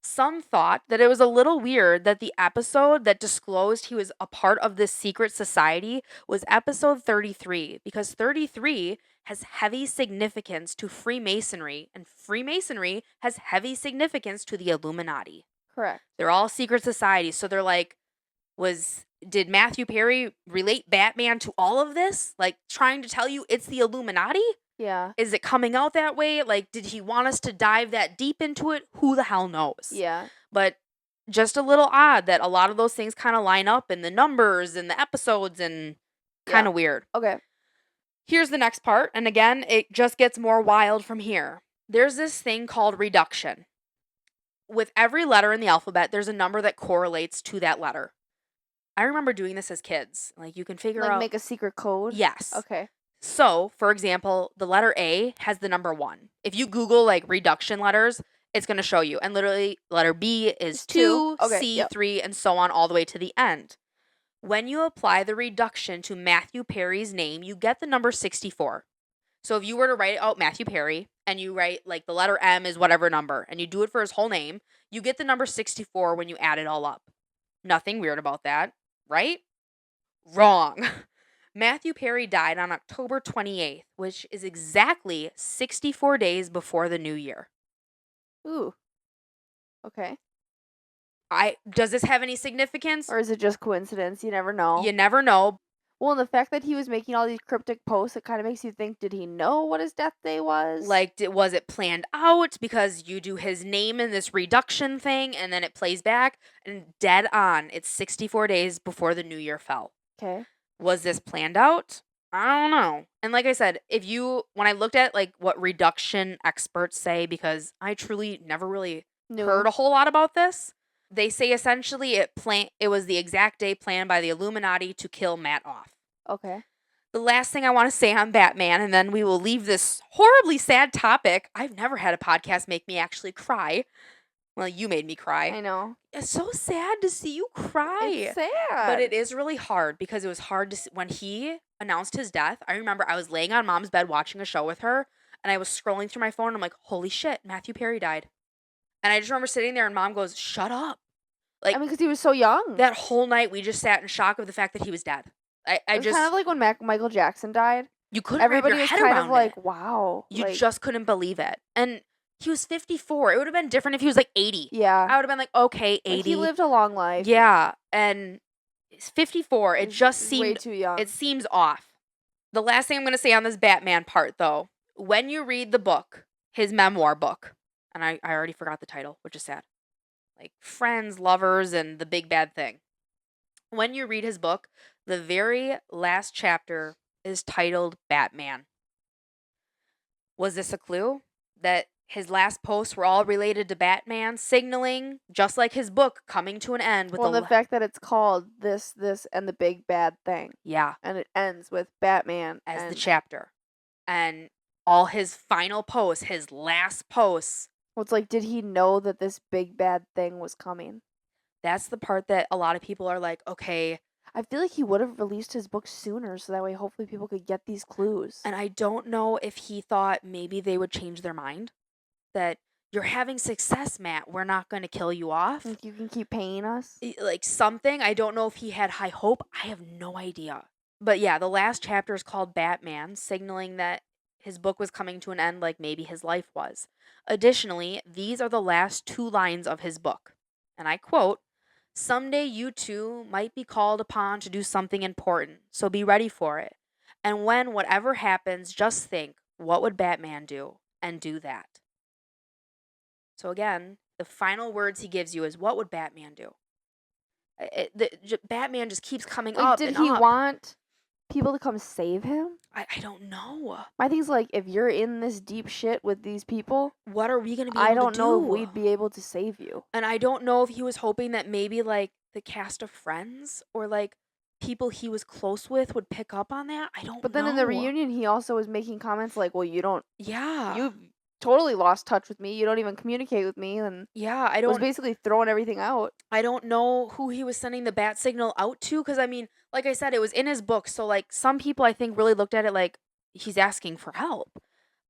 Some thought that it was a little weird that the episode that disclosed he was a part of this secret society was episode 33, because 33 has heavy significance to Freemasonry, and Freemasonry has heavy significance to the Illuminati. Correct. They're all secret societies, so they're like, did Matthew Perry relate Batman to all of this? Like, trying to tell you it's the Illuminati? Yeah. Is it coming out that way? Like, did he want us to dive that deep into it? Who the hell knows? Yeah. But just a little odd that a lot of those things kind of line up in the numbers and the episodes and kind Yeah. of weird. Okay. Here's the next part. And again, it just gets more wild from here. There's this thing called reduction. With every letter in the alphabet, there's a number that correlates to that letter. I remember doing this as kids. Like, you can figure Like out. make a secret code? Yes. Okay. So, for example, the letter A has the number 1. If you Google like reduction letters, it's going to show you. And literally, letter B is It's 2, 2. Okay, C, yep. 3, and so on all the way to the end. When you apply the reduction to Matthew Perry's name, you get the number 64. So, if you were to write out Matthew Perry and you write like the letter M is whatever number and you do it for his whole name, you get the number 64 when you add it all up. Nothing weird about that, right? Wrong. Matthew Perry died on October 28th, which is exactly 64 days before the new year. Ooh. Okay. Does this have any significance? Or is it just coincidence? You never know. You never know. Well, and the fact that he was making all these cryptic posts, it kind of makes you think, did he know what his death day was? Like, was it planned out? Because you do his name in this reduction thing, and then it plays back, and dead on, it's 64 days before the new year fell. Okay. Was this planned out? I don't know. And like I said, when I looked at like what reduction experts say, because I truly never really heard a whole lot about this, they say essentially it was the exact day planned by the Illuminati to kill Matt off. Okay. The last thing I want to say on Batman, and then we will leave this horribly sad topic. I've never had a podcast make me actually cry. Well, you made me cry. I know. It's so sad to see you cry. It's sad. But it is really hard because it was hard to see. When he announced his death, I remember I was laying on mom's bed watching a show with her, and I was scrolling through my phone, and I'm like, holy shit, Matthew Perry died. And I just remember sitting there, and mom goes, shut up. Like, I mean, because he was so young. that whole night, we just sat in shock of the fact that he was dead. It was kind of like when Michael Jackson died. You couldn't Everybody wrap your was head kind around of like, it. wow. You like, just couldn't believe it. And he was 54. It would have been different if he was like 80. Yeah. I would have been like, okay, 80. Like, he lived a long life. Yeah. And it's 54. It just seemed way too young. It seems off. The last thing I'm going to say on this Batman part, though, when you read the book, his memoir book, and I already forgot the title, which is sad. Like Friends, Lovers, and The Big Bad Thing. When you read his book, the very last chapter is titled Batman. Was this a clue? That his last posts were all related to Batman, signaling, just like his book, coming to an end with the fact that it's called this, and the Big Bad Thing. Yeah. And it ends with Batman. As the chapter. And all his final posts, his last posts. Well, it's like, did he know that this big bad thing was coming? That's the part that a lot of people are like, okay. I feel like he would have released his book sooner so that way hopefully people could get these clues. And I don't know if he thought maybe they would change their mind. That you're having success, Matt. We're not going to kill you off. Like, you can keep paying us? Like something. I don't know if he had high hope. I have no idea. But yeah, the last chapter is called Batman, signaling that his book was coming to an end like maybe his life was. Additionally, these are the last 2 lines of his book. And I quote, "Someday you too might be called upon to do something important, so be ready for it. And when whatever happens, just think, what would Batman do? And do that." So again, the final words he gives you is, what would Batman do? Batman just keeps coming up Did and he up. want people to come save him? I don't know. My thing's like, if you're in this deep shit with these people, what are we going to be able I to don't do? know if we'd be able to save you. And I don't know if he was hoping that maybe like the cast of Friends or like people he was close with would pick up on that. I don't know. But then in the reunion, he also was making comments like, well, you've totally lost touch with me. You don't even communicate with me. And yeah, I don't. was basically throwing everything out. I don't know who he was sending the bat signal out to. Because I mean, like I said, it was in his book. So like some people I think really looked at it like he's asking for help.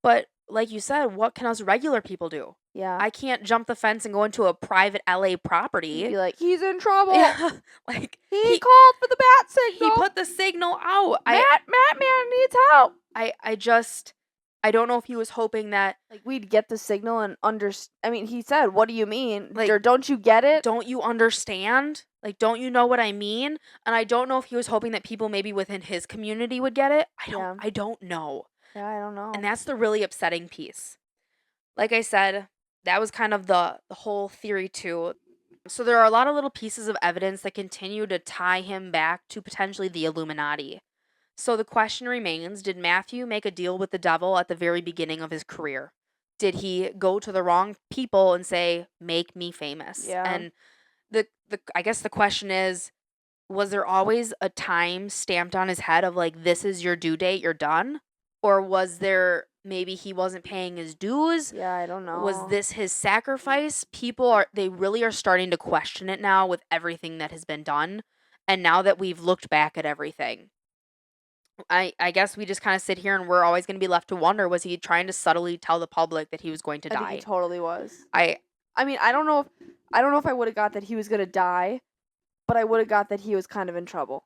But like you said, what can us regular people do? Yeah. I can't jump the fence and go into a private LA property. You'd be like, he's in trouble. Yeah, like he called for the bat signal. He put the signal out. Batman needs help. I don't know if he was hoping that like we'd get the signal and I mean, he said, "What do you mean? Like, or don't you get it? Don't you understand? Like, don't you know what I mean?" And I don't know if he was hoping that people maybe within his community would get it. I don't know. Yeah, I don't And know. that's the really upsetting piece. Like I said, that was kind of the whole theory too. So there are a lot of little pieces of evidence that continue to tie him back to potentially the Illuminati. So the question remains, did Matthew make a deal with the devil at the very beginning of his career? Did he go to the wrong people and say, "Make me famous"? Yeah. And the I guess the question is, was there always a time stamped on his head of like, this is your due date, you're done? Or was there maybe he wasn't paying his dues? Yeah, I don't Was know. this his sacrifice? They really are starting to question it now with everything that has been done. And now that we've looked back at everything, I guess we just kind of sit here and we're always going to be left to wonder, was he trying to subtly tell the public that he was going to I think he die? totally was. I I mean, I don't know if I would have got that he was gonna die, but I would have got that he was kind of in trouble.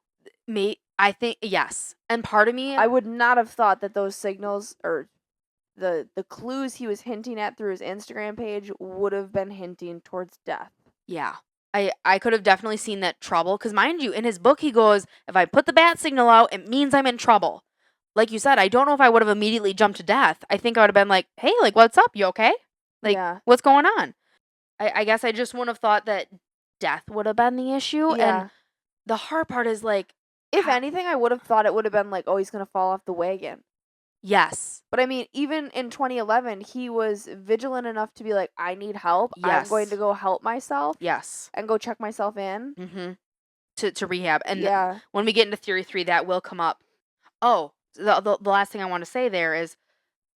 I think yes. And part of me, I would not have thought that those signals or the clues he was hinting at through his Instagram page would have been hinting towards death. yeah. I could have definitely seen that trouble cuz mind you in his book he goes, if I put the bat signal out, it means I'm in trouble. Like you said, I don't know if I would have immediately jumped to death. I think I would have been like, "Hey, like what's up? You okay? Like Yeah. what's going on?" I guess I just wouldn't have thought that death would have been the issue. And Yeah. the hard part is like, If how, anything, I would have thought it would have been like, oh, he's gonna fall off the wagon. yes, But I mean, even in 2011, he was vigilant enough to be like, I need help. I'm going to yes, go help myself yes. and go check myself in. Mm-hmm. To rehab. And Yeah. when we get into theory 3, that will come up. Oh, the last thing I want to say there is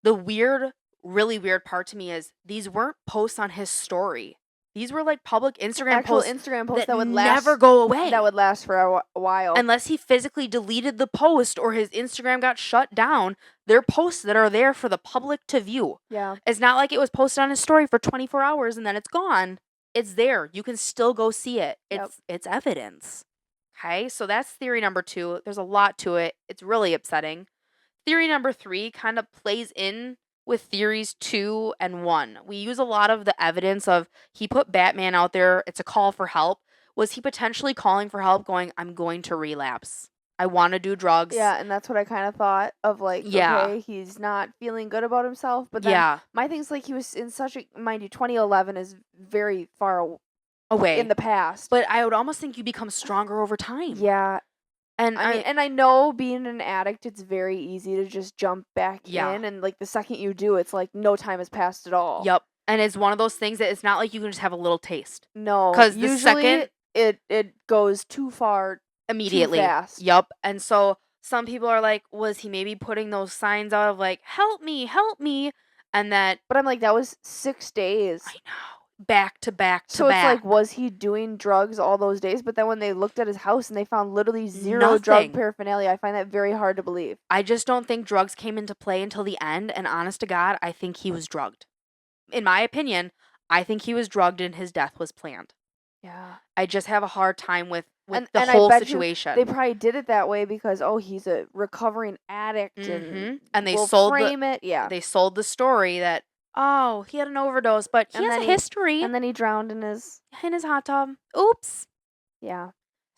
the weird, really weird part to me is these weren't posts on his story. These were like public Instagram Actual posts Instagram posts that that would never last. go away. That would last for a while. Unless he physically deleted the post or his Instagram got shut down, they're posts that are there for the public to view. Yeah. It's not like it was posted on his story for 24 hours and then it's gone. It's there. You can still go see it. Yep. It's evidence. Okay? So that's theory number 2. There's a lot to it. It's really upsetting. Theory number 3 kind of plays in with theories 2 and 1. We use a lot of the evidence of he put Batman out there. It's a call for help. Was he potentially calling for help going, I'm going to relapse. I want to do drugs. Yeah, and that's what I kind of thought of like, Yeah. okay, he's not feeling good about himself. But then Yeah. my thing's like he was in such a, mind you, 2011 is very far Away. in the past. But I would almost think you become stronger over time. Yeah. And I mean, and I know being an addict, it's very easy to just jump back Yeah. in. And like the second you do, it's like no time has passed at all. Yep. And it's one of those things that it's not like you can just have a little taste. No. 'Cause the usually second- it goes too far Immediately. too fast. Yep. And so some people are like, was he maybe putting those signs out of like, help me, help me? And that, But I'm like, that was 6 days. I know, back to back to So back. it's like, was he doing drugs all those days? But then when they looked at his house and they found literally zero drug Nothing. paraphernalia, I find that very hard to believe. I just don't think drugs came into play until the end. And honest to God, I think he was drugged. In my opinion, I think he was drugged and his death was planned. Yeah. I just have a hard time with And the I whole bet you situation. They probably did it that way because, oh, he's a recovering addict Mhm. and And they we'll sold frame it. Yeah. they sold the story that, oh, he had an overdose, but he And has then a he- history And then he drowned in his. hot tub. Oops. Yeah.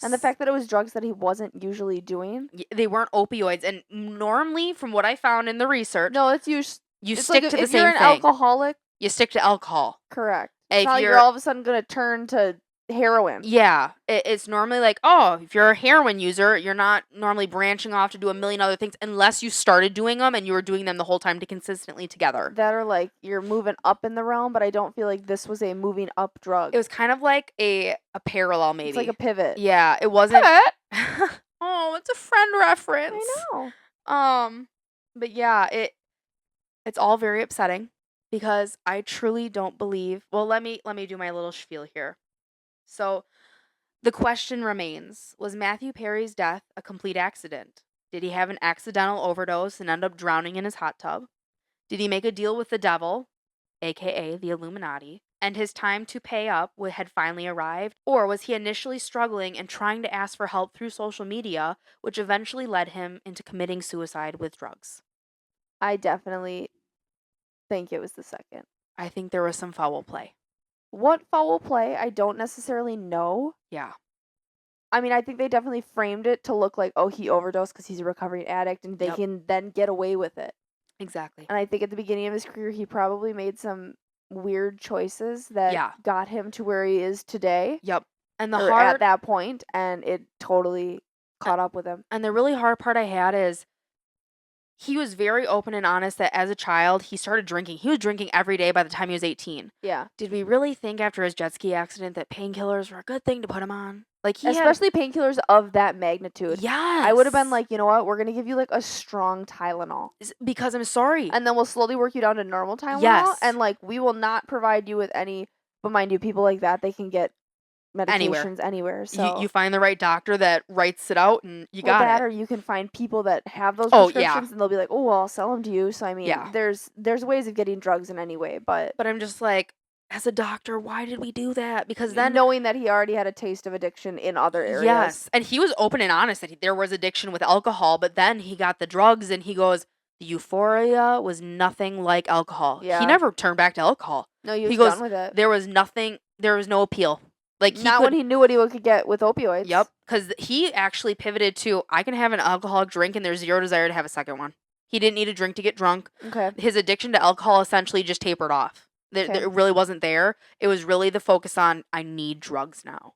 And the fact that it was drugs that he wasn't usually doing. They weren't opioids. And normally, from what I found in the research, No, it's you it's stick like to the if same you're an thing. alcoholic, You stick to alcohol. correct. If It's not like you're- you're all of a sudden going to turn to heroin. Yeah. It's normally like, oh, if you're a heroin user, you're not normally branching off to do a million other things unless you started doing them and you were doing them the whole time to consistently together. That are like you're moving up in the realm, but I don't feel like this was a moving up drug. It was kind of like a parallel, maybe. It's like a pivot. Yeah, it wasn't. Pivot? Oh, it's a friend reference. I know. But yeah, it's all very upsetting because I truly don't believe. Well, let me do my little spiel here. So, the question remains: was Matthew Perry's death a complete accident? Did he have an accidental overdose and end up drowning in his hot tub? Did he make a deal with the devil, aka the Illuminati, and his time to pay up had finally arrived? Or was he initially struggling and trying to ask for help through social media, which eventually led him into committing suicide with drugs? I definitely think it was the second. I think there was some foul play. What foul play? I don't necessarily know. Yeah. I mean, I think they definitely framed it to look like, oh, he overdosed because he's a recovering addict and they Yep. can then get away with it. Exactly. And I think at the beginning of his career, he probably made some weird choices that Yeah. got him to where he is today, Yep. And the or at hard that point, and it totally caught up with him. and the really hard part I had is he was very open and honest that as a child, he started drinking. He was drinking every day by the time he was 18. Yeah. Did we really think after his jet ski accident that painkillers were a good thing to put him on? Like he had Especially painkillers of that magnitude. Yes. I would have been like, you know what? We're going to give you like a strong Tylenol. Because I'm sorry. And then we'll slowly work you down to normal Tylenol. Yes. And like, we will not provide you with any, but mind you, people like that, they can get medications anywhere. So you find the right doctor that writes it out and you got that, it. or you can find people that have those Oh, yeah. prescriptions and they'll be like, oh, well, I'll sell them to you. So I mean, Yeah. there's ways of getting drugs in any way, but But I'm just like, as a doctor, why did we do that? Because then knowing that he already had a taste of addiction in other areas. Yes. And he was open and honest that there was addiction with alcohol, but then he got the drugs and he goes, the euphoria was nothing like alcohol. Yeah. He never turned back to alcohol. No, he was He goes, done with it. There was nothing, there was no appeal. Like Not when he knew what he could get with opioids. Yep. Because he actually pivoted to, I can have an alcoholic drink and there's zero desire to have a second one. He didn't need a drink to get drunk. Okay. His addiction to alcohol essentially just tapered off. It really wasn't there. It was really the focus on, I need drugs now.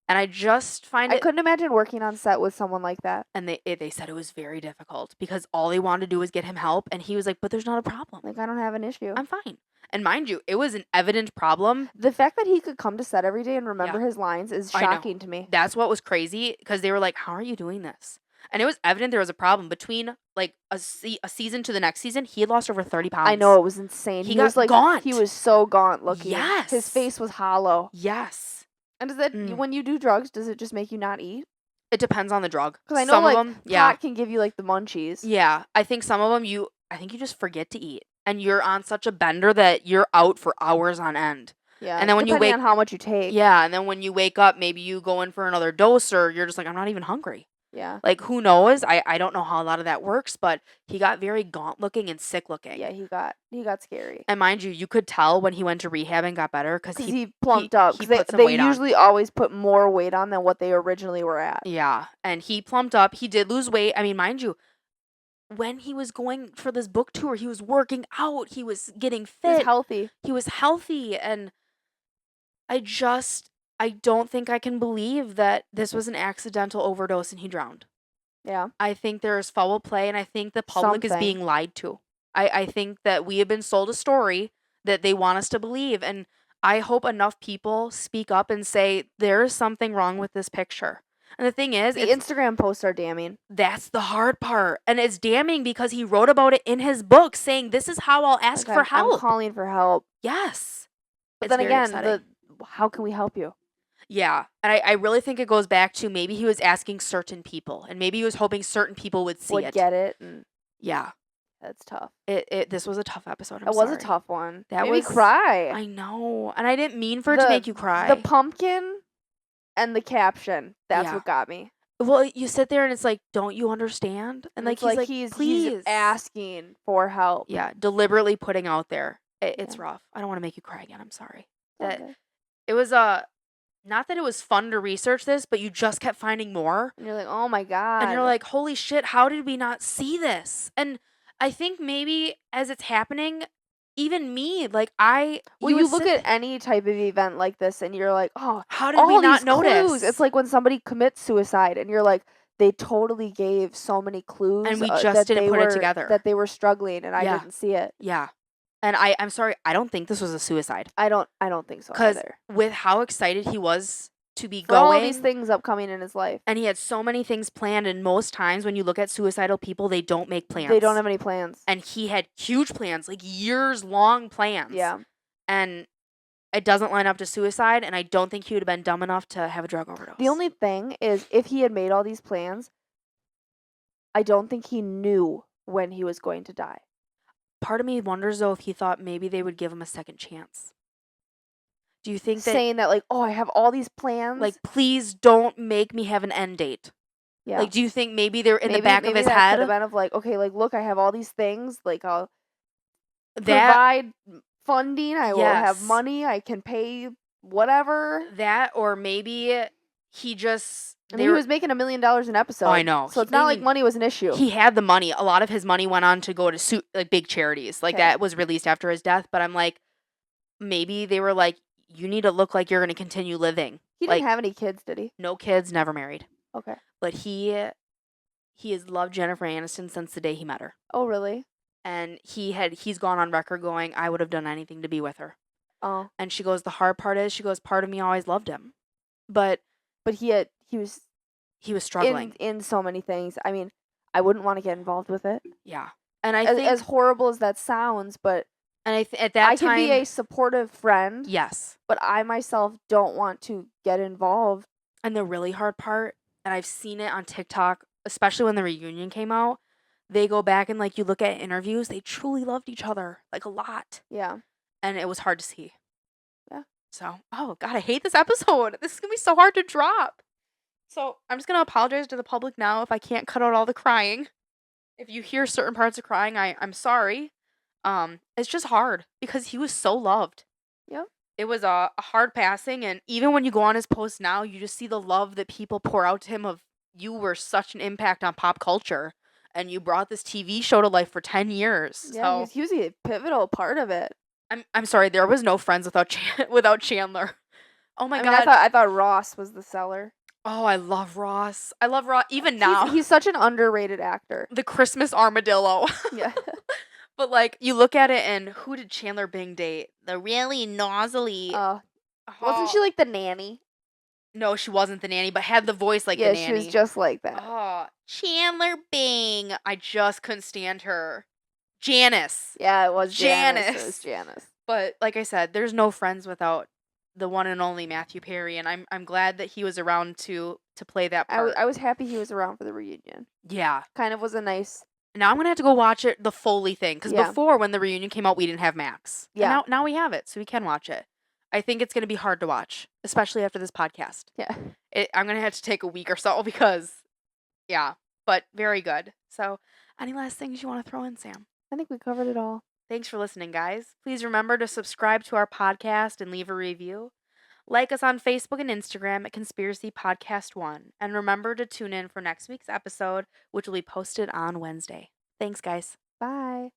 And I just find I couldn't imagine working on set with someone like that. And they said it was very difficult because all they wanted to do was get him help. And he was like, but there's not a problem. Like, I don't have an issue. I'm fine. And mind you, it was an evident problem. The fact that he could come to set every day and remember Yeah. his lines is I know. shocking to me. That's what was crazy because they were like, how are you doing this? And it was evident there was a problem between like a season to the next season. He had lost over 30 pounds. I know, it was insane. He was got like gaunt. He was so gaunt looking. Yes. His face was hollow. Yes. And does that when you do drugs, does it just make you not eat? It depends on the drug. Because I know some like of them, pot can give you like the munchies. Yeah. I think some of them I think you just forget to eat. And you're on such a bender that you're out for hours on end. Yeah. And then when you depending on how much you take. Yeah, and then when you wake up, maybe you go in for another dose or you're just like, I'm not even hungry. Yeah. Like, who knows? I don't know how a lot of that works, but he got very gaunt looking and sick looking. Yeah, he got scary. And mind you, you could tell when he went to rehab and got better because he plumped up. He put some they weight on. usually always put more weight on than what they originally were at. Yeah, and he plumped up. He did lose weight. I mean, mind you, when he was going for this book tour, he was working out. He was getting fit. He was healthy. He was healthy, and I don't think I can believe that this was an accidental overdose and he drowned. Yeah. I think there is foul play, and I think the public is being lied to. I think that we have been sold a story that they want us to believe, and I hope enough people speak up and say, there is something wrong with this picture. And the thing is, the Instagram posts are damning. That's the hard part. And it's damning because he wrote about it in his book saying, this is how I'll ask for help. I'm calling for help. Yes. But then again, how can we help you? Yeah. And I really think it goes back to maybe he was asking certain people, and maybe he was hoping certain people would see it. Would get it. And yeah. That's tough. This was a tough episode. It was a tough one. That made me cry. I know. And I didn't mean for it to make you cry. The pumpkin and the caption. That's what got me. Well, you sit there and it's like, don't you understand? And like he's please. He's asking for help. Yeah. Deliberately putting out there. It's rough. I don't want to make you cry again. I'm sorry. It was not that it was fun to research this, but you just kept finding more. And you're like, oh my God. And you're like, holy shit, how did we not see this? And I think maybe as it's happening, even me, like you look at any type of event like this and you're like, oh, how did we not notice? Clues. It's like when somebody commits suicide and you're like, they totally gave so many clues. And we just didn't put it together. That they were struggling and I didn't see it. Yeah. And I'm sorry, I don't think this was a suicide. I don't think so either. Because with how excited he was to be for going. all these things upcoming in his life. And he had so many things planned, and most times when you look at suicidal people, they don't make plans. They don't have any plans. And he had huge plans, like years-long plans. Yeah. And it doesn't line up to suicide, and I don't think he would have been dumb enough to have a drug overdose. The only thing is, if he had made all these plans, I don't think he knew when he was going to die. Part of me wonders, though, if he thought maybe they would give him a second chance. Do you think that... Saying that, like, oh, I have all these plans. Like, please don't make me have an end date. Yeah. Like, do you think maybe they're in the back of his head? Could have been of like, okay, like, look, I have all these things. Like, I'll provide funding. I will have money. I can pay whatever. That, or maybe he just I mean, he was making $1 million an episode. Oh, I know. So it's not like money was an issue. He had the money. A lot of his money went on to go to like big charities. Like that was released after his death. But I'm like, maybe they were like, you need to look like you're going to continue living. He didn't have any kids, did he? No kids, never married. Okay. But he has loved Jennifer Aniston since the day he met her. Oh, really? And he's gone on record going, I would have done anything to be with her. Oh. And she goes, the hard part is, she goes, part of me always loved him. But he was struggling in so many things. I mean, I wouldn't want to get involved with it. Yeah. And I think as horrible as that sounds, but at that time I can be a supportive friend. Yes. But I myself don't want to get involved. And the really hard part, and I've seen it on TikTok, especially when the reunion came out, they go back and like you look at interviews, they truly loved each other, like a lot. Yeah. And it was hard to see. Yeah. So, oh God, I hate this episode. This is going to be so hard to drop. So I'm just going to apologize to the public now if I can't cut out all the crying. If you hear certain parts of crying, I'm sorry. It's just hard because he was so loved. Yep. It was a hard passing, and even when you go on his post now, you just see the love that people pour out to him of, you were such an impact on pop culture, and you brought this TV show to life for 10 years. Yeah, so he was a pivotal part of it. I'm sorry, there was no Friends without Chandler. Oh my God. I thought Ross was the seller. Oh, I love Ross. I love Ross even now. He's such an underrated actor. The Christmas armadillo. Yeah. But like you look at it, and who did Chandler Bing date? The really nozzly. Wasn't she like the nanny? No, she wasn't the nanny, but had the voice like the nanny. Yeah, she was just like that. Oh, Chandler Bing. I just couldn't stand her. Janice. Yeah, it was Janice. It was Janice. But like I said, there's no Friends without the one and only Matthew Perry, and I'm glad that he was around to play that part. I was happy he was around for the reunion. Yeah. Kind of was a nice. Now I'm gonna have to go watch it, the Foley thing, because before when the reunion came out, we didn't have Max. Yeah. And now we have it, so we can watch it. I think it's gonna be hard to watch, especially after this podcast. Yeah. I'm gonna have to take a week or so because, yeah, but very good. So, any last things you want to throw in, Sam? I think we covered it all. Thanks for listening, guys. Please remember to subscribe to our podcast and leave a review. Like us on Facebook and Instagram at Conspiracy Podcast 1. And remember to tune in for next week's episode, which will be posted on Wednesday. Thanks, guys. Bye.